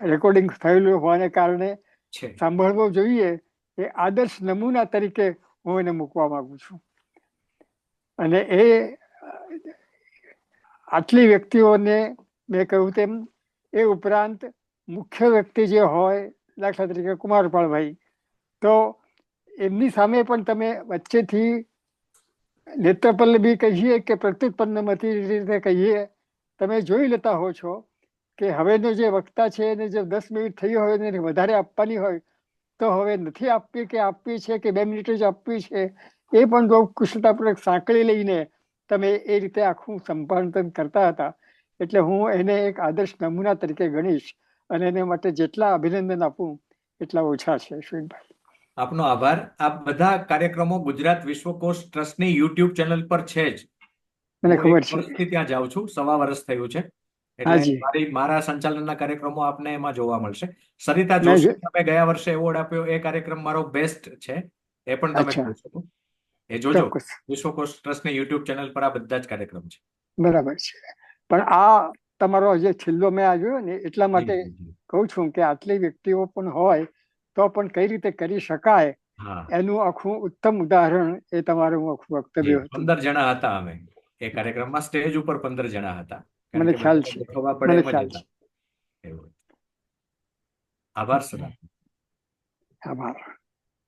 રેકોર્ડિંગ થયેલું હોવાને કારણે છે. સાંભળવો જોઈએ. એ આદર્શ નમૂના તરીકે હું એને મૂકવા માંગુ છું. અને એ આટલી વ્યક્તિઓને મેં કહ્યું તેમ, એ ઉપરાંત મુખ્ય વ્યક્તિ જે હોય, દાખલા તરીકે કુમારપાળભાઈ, તો એમની સામે પણ તમે વચ્ચેથી નેત્રપલ્લવી કહીએ કે પ્રત્યુત્પન્નમતી રીતે કહીએ, તમે જોઈ લેતા હો છો કે હવેનો જે વક્તા છે એને જો 10 મિનિટ થઈ હોય ને વધારે આપવાની હોય તો હવે નથી આપવી કે આપવી છે કે 2 મિનિટ જ આપવી છે, એ પણ બહુ કુશળતાપૂર્વક સાંકળી લઈને તમે એ રીતે આખું સંપાદન કરતા હતા. એટલે હું એને એક આદર્શ નમૂના તરીકે ગણીશ અને એને માટે જેટલા અભિનંદન આપું એટલા ઓછા છે. અશ્વિનભાઈ, આપનો આભાર. આ બધા કાર્યક્રમો ગુજરાત વિશ્વકોશ ટ્રસ્ટની યુટ્યુબ ચેનલ પર છે જ. મને હું ખબર 1 છે. વર્ષથી ત્યાં જાઉં છું, 1.25 વર્ષ થયું છે. એટલે હાજી, મારા સંચાલનના કાર્યક્રમો આપને એમાં જોવા મળશે. સરિતા મેં જોશી તમે ગયા વર્ષે એવોર્ડ આપ્યો, એ કાર્યક્રમ મારો બેસ્ટ છે, એ પણ તમે અચ્છા, જોઈ શકો. એ જોજો. ચોક્કસ, વિશ્વકોશ ટ્રસ્ટની યુટ્યુબ ચેનલ પર આ બધા જ કાર્યક્રમ છે. બરાબર છે. પણ આ તમારો જે છેલ્લો મેં આવ્યો ને એટલા જી, માટે જી, જી. કહું છું કે આટલી વ્યક્તિઓ પણ હોય તો પણ કઈ રીતે કરી શકાય હા એનું આખું ઉત્તમ ઉદાહરણ એ તમારું આખું જી, વક્તવ્ય હતું. 15 જણા હતા અમે એ કાર્યક્રમમાં. સ્ટેજ ઉપર 15 જણા હતા, કારણ મને કે ખ્યાલ બધાને છે, ગોઠવવા પડે મને એમ જ ખ્યાલ હતા. છે. એવું. આભાર સર. આભાર.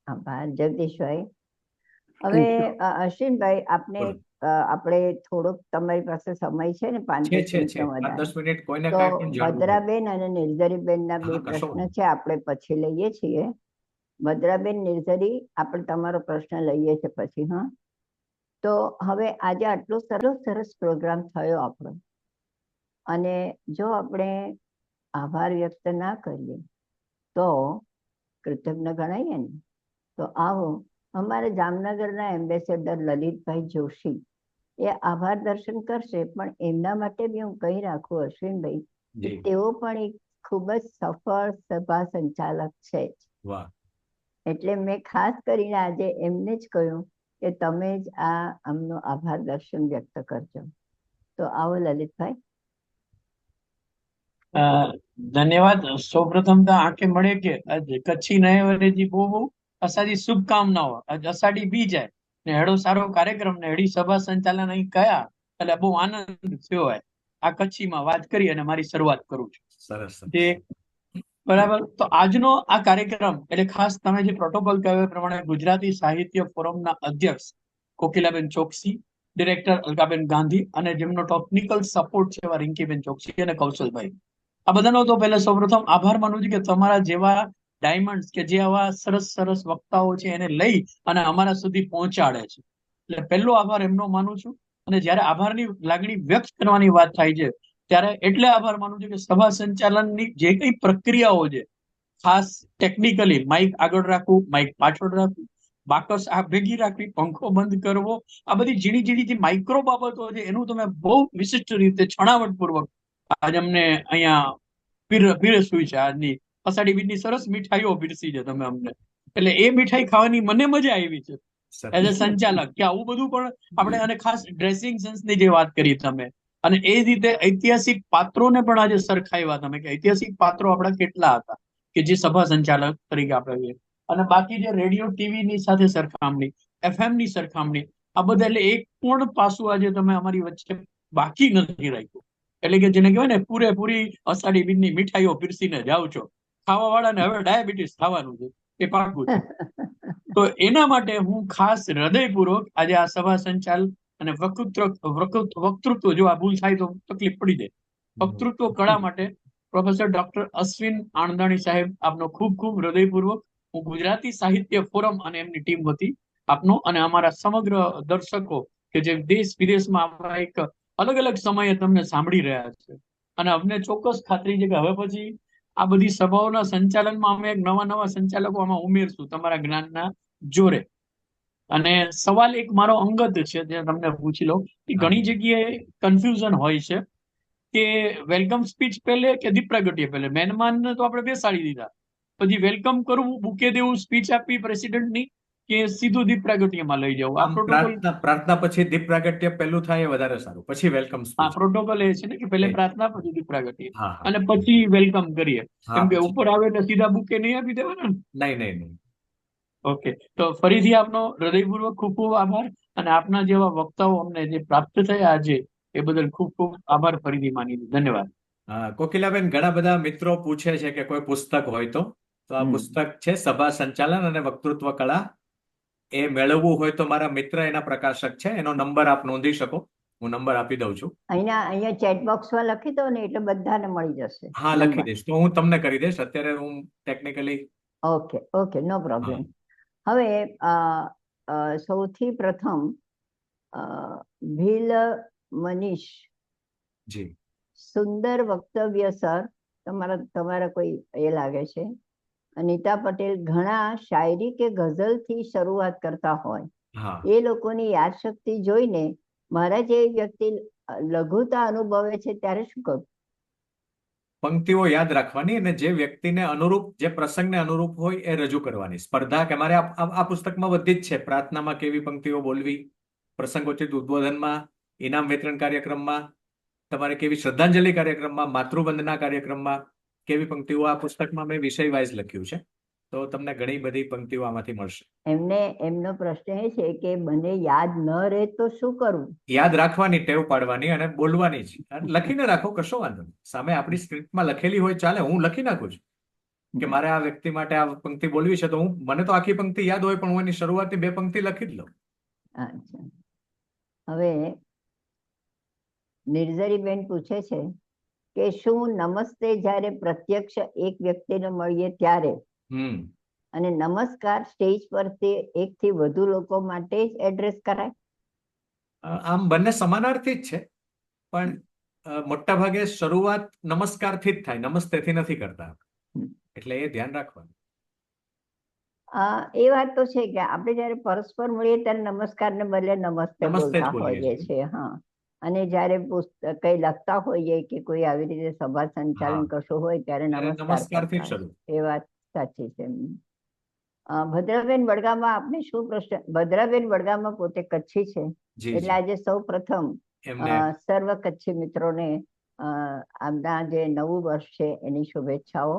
આભાર જગદીશભાઈ. હવે થેન્ક યુ. અશ્વિનભાઈ, આપને બોલો. આપણે થોડોક તમારી પાસે સમય છે ને, 5-10 છે મિનિટનો 5-10 વધારે? મિનિટ કોઈને તો કાંઈ પણ જાણવું હોય. ભદ્રાબેન અને નિર્ઝરીબેનના 2 હા, કશો પ્રશ્ન વાંધો છે, આપણે પછી લઈએ છીએ. ભદ્રાબેન, નિર્ઝરી, આપણે તમારો પ્રશ્ન લઈએ છીએ પછી. હા, તો હવે આજે આટલો સરસ પ્રોગ્રામ થયો આપણો, અને જો આપણે આભાર વ્યક્ત ના કરીએ તો કૃતજ્ઞ ગણાઈએ ને. તો આવો, અમારે જામનગરના એમ્બેસેડર લલિતભાઈ જોશી એ આભાર દર્શન કરશે, પણ એમના માટે બી હું કહી રાખું અશ્વિનભાઈ કે જી. તેઓ પણ એક ખૂબ જ સફળ સભા સંચાલક છે જ. વાહ. એટલે મેં ખાસ કરીને આજે એમને જ કહ્યું કે તમે જ આમનો આભાર દર્શન વ્યક્ત કરજો. તો આવો લલિતભાઈ. ધન્યવાદ. સૌપ્રથમ તો આંખે મળે કે કચ્છી નયે વરેજી બહુ બહુ અસાડી શુભકામનાઓ. આજ અષાઢી બીજ છે ને હેડો સારો કાર્યક્રમ ને હેડી સભા સંચાલન અહીં કયા એટલે બહુ આનંદ થયો હોય. આ કચ્છીમાં વાત કરી અને મારી શરૂઆત કરું છું. સરસ. જે બરાબર. તો આજનો આ કાર્યક્રમ એટલે ખાસ તમે જે પ્રોટોકોલ કહ્યું એ પ્રમાણે ગુજરાતી સાહિત્ય ફોરમના અધ્યક્ષ કોકિલાબેન ચોકસી, ડિરેક્ટર અલકાબેન ગાંધી અને જેમનો ટેકનિકલ સપોર્ટ છે એવા રિંકીબેન ચોકસી અને કૌશલભાઈ, આ બધાનો તો પહેલા સૌપ્રથમ આભાર માનું છું કે તમારા જેવા ડાયમંડ્સ કે જે આવા સરસ વક્તાઓ છે એને લઈ અને અમારા સુધી પહોંચાડે છે. એટલે પહેલો આભાર એમનો માનું છું. અને જ્યારે આભારની લાગણી વ્યક્ત કરવાની વાત થાય છે ત્યારે એટલે આભાર માનું છું કે સભા સંચાલનની જે કઈ પ્રક્રિયાઓ છે, ખાસ ટેકનિકલી માઇક આગળ રાખવું, માઇક પાછળ રાખવું, બાકસ આ ભેગી રાખવી, પંખો બંધ કરવો, આ બધી ઝીણી જે માઇક્રો બાબતો છે એનું તમે બહુ વિશિષ્ટ રીતે છણાવટપૂર્વક આજ અમને અહીંયા પીરસ્યું છે. આજની અષાઢી બીજની સરસ મીઠાઈઓ પીરસી છે તમે અમને, એટલે એ મીઠાઈ ખાવાની મને મજા આવી છે એઝ અ સંચાલક કે આવું બધું પણ આપણે. અને ખાસ ડ્રેસિંગ સેન્સની જે વાત કરી તમે, અને એ જ રીતે ઐતિહાસિક પાત્રોને પણ આજે સરખાવ્યા તમે કે ઐતિહાસિક પાત્રો આપણા કેટલા હતા કે જે સભા સંચાલક તરીકે આપણે, અને બાકી જે રેડિયો ટીવીની સાથે સરખામણી, FM ની સરખામણી, આ બધા એટલે એક પણ પાસું આજે તમે અમારી વચ્ચે બાકી નથી રાખ્યું. એટલે કે જેને કહેવાય ને પૂરેપૂરી અષાઢી બીજની મીઠાઈઓ પીરસીને જાઓ છો. ખાવા વાળાને હવે ડાયાબિટીસ થવાનું છે, એ પાકું છે. તો એના માટે હું ખાસ હૃદયપૂર્વક આજે આ સભા સંચાલ અને વક્તૃત્વ, જો આ ભૂલ થાય તો તકલીફ પડી જાય, વક્તૃત્વ કળા માટે પ્રોફેસર ડોક્ટર અશ્વિન આણંદાણી સાહેબ આપનો ખૂબ ખૂબ હૃદયપૂર્વક હું ગુજરાતી સાહિત્ય ફોરમ અને એમની ટીમ વતી આપનો અને અમારા સમગ્ર દર્શકો કે જે દેશ વિદેશમાં આપણા એક અલગ સમયે તમને સાંભળી રહ્યા છે, અને અમને ચોક્કસ ખાતરી છે કે હવે પછી આ બધી સભાઓના સંચાલનમાં અમે એક નવા સંચાલકો આમાં ઉમેરશું તમારા જ્ઞાનના જોરે. અને સવાલ એક મારો અંગત છે જે તમને પૂછી લઉં કે ઘણી જગ્યાએ કન્ફ્યુઝન હોય છે કે વેલકમ સ્પીચ પહેલે કે દીપ પ્રાગટ્ય પહેલે. મહેમાનને તો આપણે બેસાડી દીધા, પછી વેલકમ કરવું, બુકે દેવું, સ્પીચ આપવી પ્રેસિડેન્ટની, કે સીધું દીપ પ્રાગટ્યમાં લઈ જવું? આ પ્રોટોકોલ પ્રાર્થના પછી દીપ પ્રાગટ્ય પહેલું થાય એ વધારે સારું, પછી વેલકમ સ્પીચ. પ્રોટોકોલ એ છે ને કે પહેલે પ્રાર્થના પછી દીપ પ્રાગટ્ય હા. અને પછી વેલકમ કરીએ, હા, કેમ કે પછી. ઉપર આવે એટલે સીધા બુકે નહીં આપી દેવાના ને. નહીં. ઓકે, તો ફરીથી આપનો હૃદયપૂર્વક ખૂબ ખૂબ આભાર, અને આપના જેવા વક્તાઓ અમને જે પ્રાપ્ત થયા આજે એ બદલ ખૂબ ખૂબ આભાર ફરીથી માની દઉં. ધન્યવાદ. કોકિલાબેન, ઘણા બધા મિત્રો પૂછે છે કે કોઈ પુસ્તક હોય તો આ પુસ્તક છે સભા સંચાલન અને વક્તૃત્વ કળા, એ મેળવવું હોય તો મારા મિત્ર એના પ્રકાશક છે, એનો નંબર આપ નોંધી શકો, હું નંબર આપી દઉં છું. અહીંયા ચેટ બોક્સમાં લખી દો ને એટલે બધાને મળી જશે હા, લખી નંબર. દઈશ, તો હું તમને કરી દઈશ. અત્યારે હું ટેકનિકલી ઓકે ઓકે, નો પ્રોબ્લેમ. હવે સૌથી પ્રથમ ભીલ મનીષ, જી સુંદર વક્તવ્ય સર. તમારા કોઈ એ લાગે છે. અનિતા પટેલ, ઘણા શાયરી કે ગઝલથી શરૂઆત કરતા હોય, હા, એ લોકોની યાદશક્તિ જોઈને મારા જેવી વ્યક્તિ લઘુતા અનુભવે છે ત્યારે શું કરું? પંક્તિઓ યાદ રાખવાની અને જે વ્યક્તિને અનુરૂપ, જે પ્રસંગને અનુરૂપ હોય એ રજૂ કરવાની. સ્પર્ધા કે મારે આ પુસ્તકમાં બધી જ છે. પ્રાર્થનામાં કેવી પંક્તિઓ બોલવી, પ્રસંગોચિત ઉદ્બોધનમાં, ઇનામ વિતરણ કાર્યક્રમમાં, તમારે કેવી શ્રદ્ધાંજલિ કાર્યક્રમમાં, માતૃવંદના કાર્યક્રમમાં કેવી પંક્તિઓ. આ પુસ્તકમાં મેં વિષય વાઇઝ લખ્યું છે, તો તમને ઘણી બધી પંક્તિઓ આમાંથી મળશે. એમનો પ્રશ્ન એ છે કે મને યાદ ન રહે તો શું કરવું? યાદ રાખવાની ટેવ પાડવાની અને બોલવાની જ. લખીને રાખો, કશો વાંધો નહીં. સામે આપણી સ્ક્રિપ્ટમાં લખેલી હોય ચાલે, હું લખી નાખું છું કે મારે આ વ્યક્તિ માટે આ પંક્તિ બોલવી છે, તો મને તો આખી પંક્તિ યાદ હોય, પણ હું એની શરૂઆતની 2 પંક્તિ લખી જ લઉં. અચ્છા. હવે નિર્ઝરીબેન પૂછે છે કે શું નમસ્તે જ્યારે પ્રત્યક્ષ એક વ્યક્તિને મળીએ ત્યારે અને નમસ્કાર સ્ટેજ પરથી 1 થી વધુ લોકો માટે જ એડ્રેસ કરાય? આમ બંને સમાનાર્થી જ છે, પણ મોટા ભાગે શરૂઆત નમસ્કારથી જ થાય, નમસ્તેથી નથી કરતા, એટલે એ ધ્યાન રાખવાનું. એ વાત તો છે કે આપણે જયારે પરસ્પર મળીએ ત્યારે નમસ્કારને બદલે નમસ્તે બોલતા હોઈએ છીએ. હા, અને જયારે કઈ લખતા હોઈએ કે કોઈ આવી રીતે સભા સંચાલન કશું હોય ત્યારે નમસ્કારથી જ શરૂ. એ વાત સાચી છે. ભદ્રાબેન વડગામમાં આપને શું પ્રશ્ન? ભદ્રાબેન વડગામમાં પોતે કચ્છી છે, એટલે આજે સૌ પ્રથમ સર્વ કચ્છી મિત્રોને આમના જે નવું વર્ષ છે એની શુભેચ્છાઓ,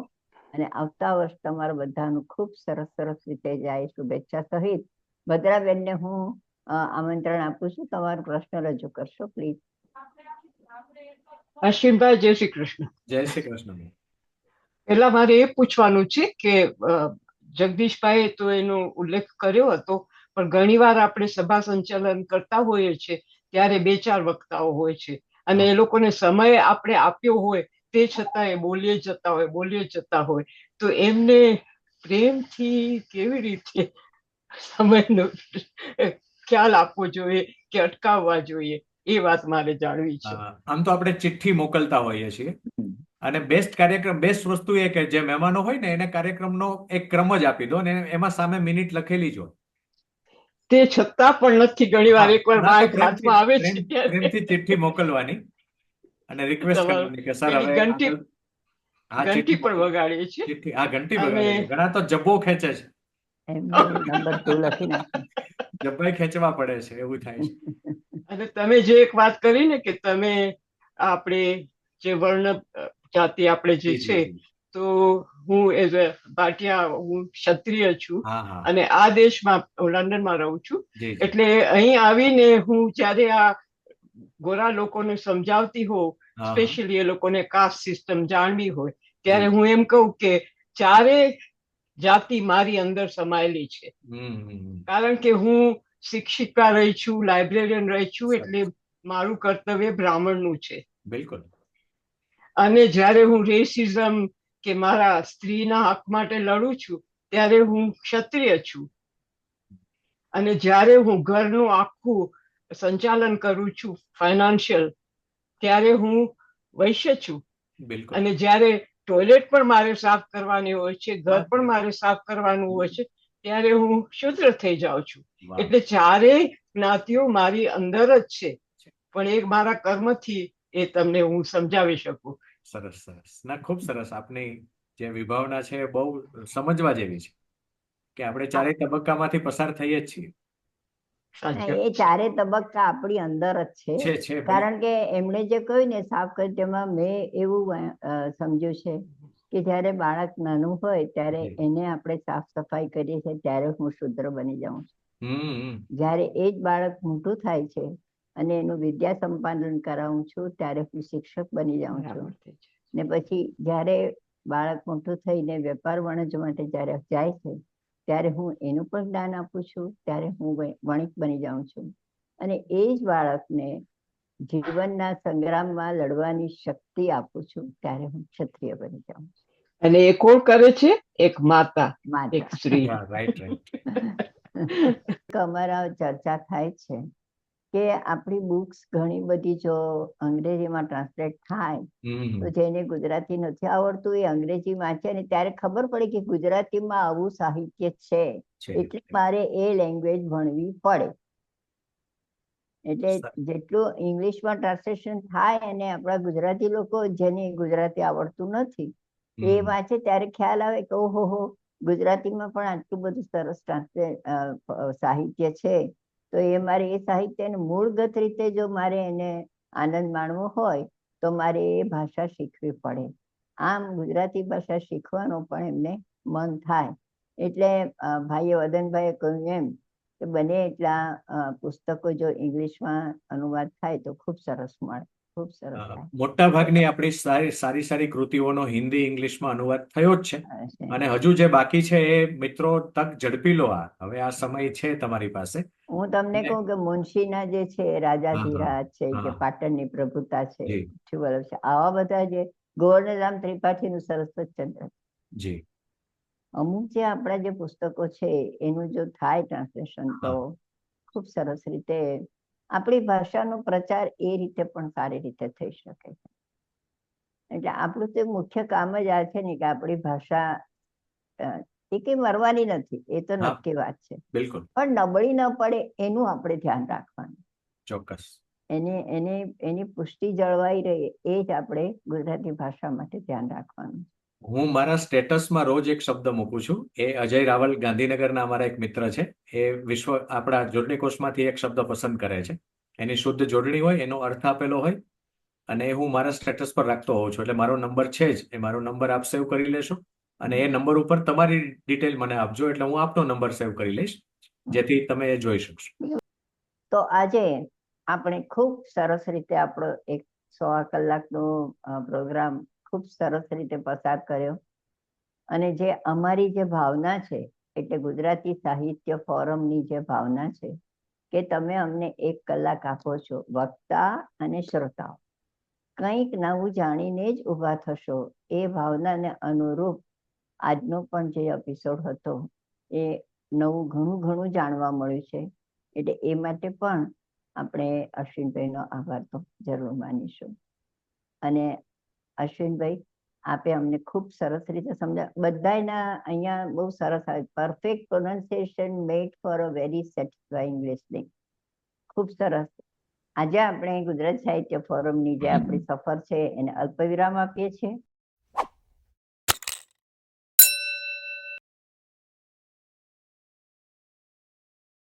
અને આવતા વર્ષ તમારા બધાનું ખૂબ સરસ રીતે જાય શુભેચ્છા સહિત ભદ્રાબેનને હું આમંત્રણ આપું છું. તમારો પ્રશ્ન રજૂ કરશો પ્લીઝ. અશ્વિનભાઈ, જય શ્રી કૃષ્ણ. જય શ્રી કૃષ્ણ. પેલા મારે એ પૂછવાનું છે કે જગદીશભાઈએ તો એનો ઉલ્લેખ કર્યો હતો, પણ ઘણીવાર આપણે સભા સંચાલન કરતા હોઈએ છીએ ત્યારે 2-4 વક્તાઓ હોય છે, અને એ લોકોને સમય આપણે આપ્યો હોય તે છતાં એ બોલીએ જતા હોય, તો એમને પ્રેમથી કેવી રીતે સમયનો ખ્યાલ આપવો જોઈએ કે અટકાવવા જોઈએ, એ વાત મારે જાણવી છે. આમ તો આપણે ચિઠ્ઠી મોકલતા હોઈએ છીએ, અને બેસ્ટ વસ્તુ એ કે જે મહેમાનો હોય ને એને કાર્યક્રમનો એક ક્રમ જ આપી દો, અને એમાં સામે મિનિટ લખેલી જ હોય. તે છતાં પણ નથી, ઘણીવાર એકવાર માઇક હાથમાં આવે છે પ્રેમથી ચિઠ્ઠી મોકલવાની અને રિક્વેસ્ટ કરવાની કે સર હવે ઘંટી પણ વગાડીએ છીએ. આ ઘંટી વગાડે, ઘણા તો જબ્બો ખેંચે છે, નંબર 2 લખી નાખો, જબ્બાઈ ખેંચવા પડે છે, એવું થાય છે. અને તમે જે એક વાત કરી ને કે તમે આપણે જે વર્ણ જાતિ આપણે જે છે, તો હું એઝ અ ભાટિયા, હું ક્ષત્રિય છું, અને આ દેશમાં લંડનમાં રહું છું, એટલે અહીં આવીને હું જ્યારે આ ગોરા લોકોને સમજાવતી હોઉં, સ્પેશિયલી એ લોકોને કાસ્ટ સિસ્ટમ જાણવી હોય, ત્યારે હું એમ કહું કે 4 જાતિ મારી અંદર સમાયેલી છે, કારણ કે હું શિક્ષિકા રહી છું, લાઇબ્રેરિયન રહી છું, એટલે મારું કર્તવ્ય બ્રાહ્મણનું છે. બિલકુલ. અને જ્યારે હું રેસિઝમ કે મારા સ્ત્રીના હક માટે લડું છું ત્યારે હું ક્ષત્રિય છું, અને જ્યારે હું ઘરનું આખું સંચાલન કરું છું ફાઇનાન્શિયલ, ત્યારે હું વૈશ્ય છું. અને જ્યારે ટોયલેટ પણ મારે સાફ કરવાની હોય છે, ઘર પણ મારે સાફ કરવાનું હોય છે, ત્યારે હું શુદ્ર થઈ જાઉં છું. એટલે 4 જ્ઞાતિઓ મારી અંદર જ છે, પણ એક મારા કર્મથી એ તમને હું સમજાવી શકું. સરસ. ના, ખૂબ સરસ. આપની જે વિભાવના છે બહુ સમજવા જેવી છે કે આપણે 4 તબક્કામાંથી પસાર થઈએ જ છીએ. એ 4 તબક્કા આપણી અંદર જ છે, કારણ કે એમણે જે કહ્યું ને સાફ કરી, તેમાં મેં એવું સમજ્યું છે કે જ્યારે બાળક નાનું હોય ત્યારે એને આપણે સાફ સફાઈ કરીએ છીએ ત્યારે હું શુદ્ર બની જાઉં છું. જ્યારે એ જ બાળક મોટું થાય છે અને એનું વિદ્યા સંપાદન કરાવું છું ત્યારે હું શિક્ષક બની જાઉં છું. ને પછી જ્યારે બાળક મોટું થઈને વેપાર વાણિજ્ય માટે જ્યારે જાય છે ત્યારે હું એનું પણ જ્ઞાન આપું છું, ત્યારે હું વણિક બની જાઉં છું. અને એ જ બાળકને જીવનના સંગ્રામમાં લડવાની શક્તિ આપું છું, ત્યારે હું ક્ષત્રિય બની જાઉં છું. અને એ કોણ કરે છે? એક માતા, માતા. એક સ્ત્રી. અમારા ચર્ચા થાય છે કે આપણી બુક્સ ઘણી બધી જો અંગ્રેજીમાં ટ્રાન્સલેટ થાય તો જેને ગુજરાતી નથી આવડતું એ અંગ્રેજી વાંચે અને ત્યારે ખબર પડે કે ગુજરાતીમાં આવું સાહિત્ય છે, એટલે મારે એ લેંગ્વેજ ભણવી પડે. એટલે જેટલું ઇંગ્લિશમાં ટ્રાન્સલેશન થાય અને આપણા ગુજરાતી લોકો જેને ગુજરાતી આવડતું નથી એ વાંચે ત્યારે ખ્યાલ આવે કે ઓહો, ગુજરાતીમાં પણ આટલું બધું સરસ સાહિત્ય છે. તો એ મારે એ સાહિત્યને મૂળગત રીતે જો મારે એને આનંદ માણવો હોય તો મારે એ ભાષા શીખવી પડે. આમ ગુજરાતી ભાષા શીખવાનો પણ એમને મન થાય. એટલે ભાઈએ વદનભાઈએ કહ્યું એમ કે બને એટલા પુસ્તકો જો ઇંગ્લિશમાં અનુવાદ થાય તો ખૂબ સરસ મળે, ખૂબ સરસ થાય. મોટા ભાગની આપણી સારી કૃતિઓનો હિન્દી ઇંગ્લિશમાં અનુવાદ થયો જ છે, અને હજુ જે બાકી છે એ મિત્રો તક ઝડપી લો. હવે આ સમય છે તમારી પાસે. હું તમને કહું કે મુનશીના જે છે રાજાધીરાજ છે કે પાટણની પ્રભુતા છે, આવા બધા જે ગોવર્ધનરામ ત્રિપાઠીનું સરસ્વતચંદ્ર જી, અમુક જે આપણા જે પુસ્તકો છે એનું જો થાય ટ્રાન્સલેશન તો ખૂબ સરસ રીતે આપણી ભાષાનો પ્રચાર એ રીતે પણ સારી રીતે થઈ શકે છે. એટલે આપણું તો મુખ્ય કામ જ આ છે ને કે આપણી ભાષા એ કઈ મરવાની નથી, એ તો નક્કી વાત છે, બિલકુલ, પણ નબળી ન પડે એનું આપણે ધ્યાન રાખવાનું. ચોક્કસ. એની પુષ્ટિ જળવાઈ રહે એ જ આપણે ગુજરાતી ભાષા માટે ધ્યાન રાખવાનું. હું મારા સ્ટેટસમાં રોજ એક શબ્દ મૂકું છું. એ અજય રાવલ ગાંધીનગરના અમારા એક મિત્ર છે. એ આપણા જોડણી કોષમાંથી એક શબ્દ પસંદ કરે છે. એની શુદ્ધ જોડણી હોય, એનો અર્થ આપેલો હોય, અને હું મારા સ્ટેટસ પર રાખતો હોઉં છું. એટલે મારો નંબર છે જ, એ મારો નંબર આપ સેવ કરી લેશો, અને એ નંબર ઉપર તમારી ડિટેલ મને આપજો, એટલે હું આપનો નંબર સેવ કરી લઈશ, જેથી તમે એ જોઈ શકશો. તો આજે આપણે ખૂબ સરસ રીતે આપણો 1.25 કલાકનો પ્રોગ્રામ ખૂબ સરસ રીતે પસાર કર્યો. અને જે અમારી જે ભાવના છે, એટલે ગુજરાતી સાહિત્ય ફોરમની જે ભાવના છે કે તમે અમને 1 કલાક આપો છો, વક્તા અને શ્રોતાઓ કંઈક નવું જાણીને જ ઊભા થશો, એ ભાવનાને અનુરૂપ આજનો પણ જે એપિસોડ હતો એ નવું ઘણું જાણવા મળ્યું છે. એટલે એ માટે પણ આપણે અશ્વિનભાઈનો આભાર તો જરૂર માનીશું. અને અશ્વિનભાઈ, આપે અમને ખૂબ સરસ રીતે સમજાવ્યું. બધાના અહીંયા બહુ સરસ આવે, perfect pronunciation made for a very satisfying listening. ખૂબ સરસ. આજે આપણે ગુજરાત સાહિત્ય ફોરમની જે આપણી સફર છે એને અલ્પવિરામ આપીએ છીએ.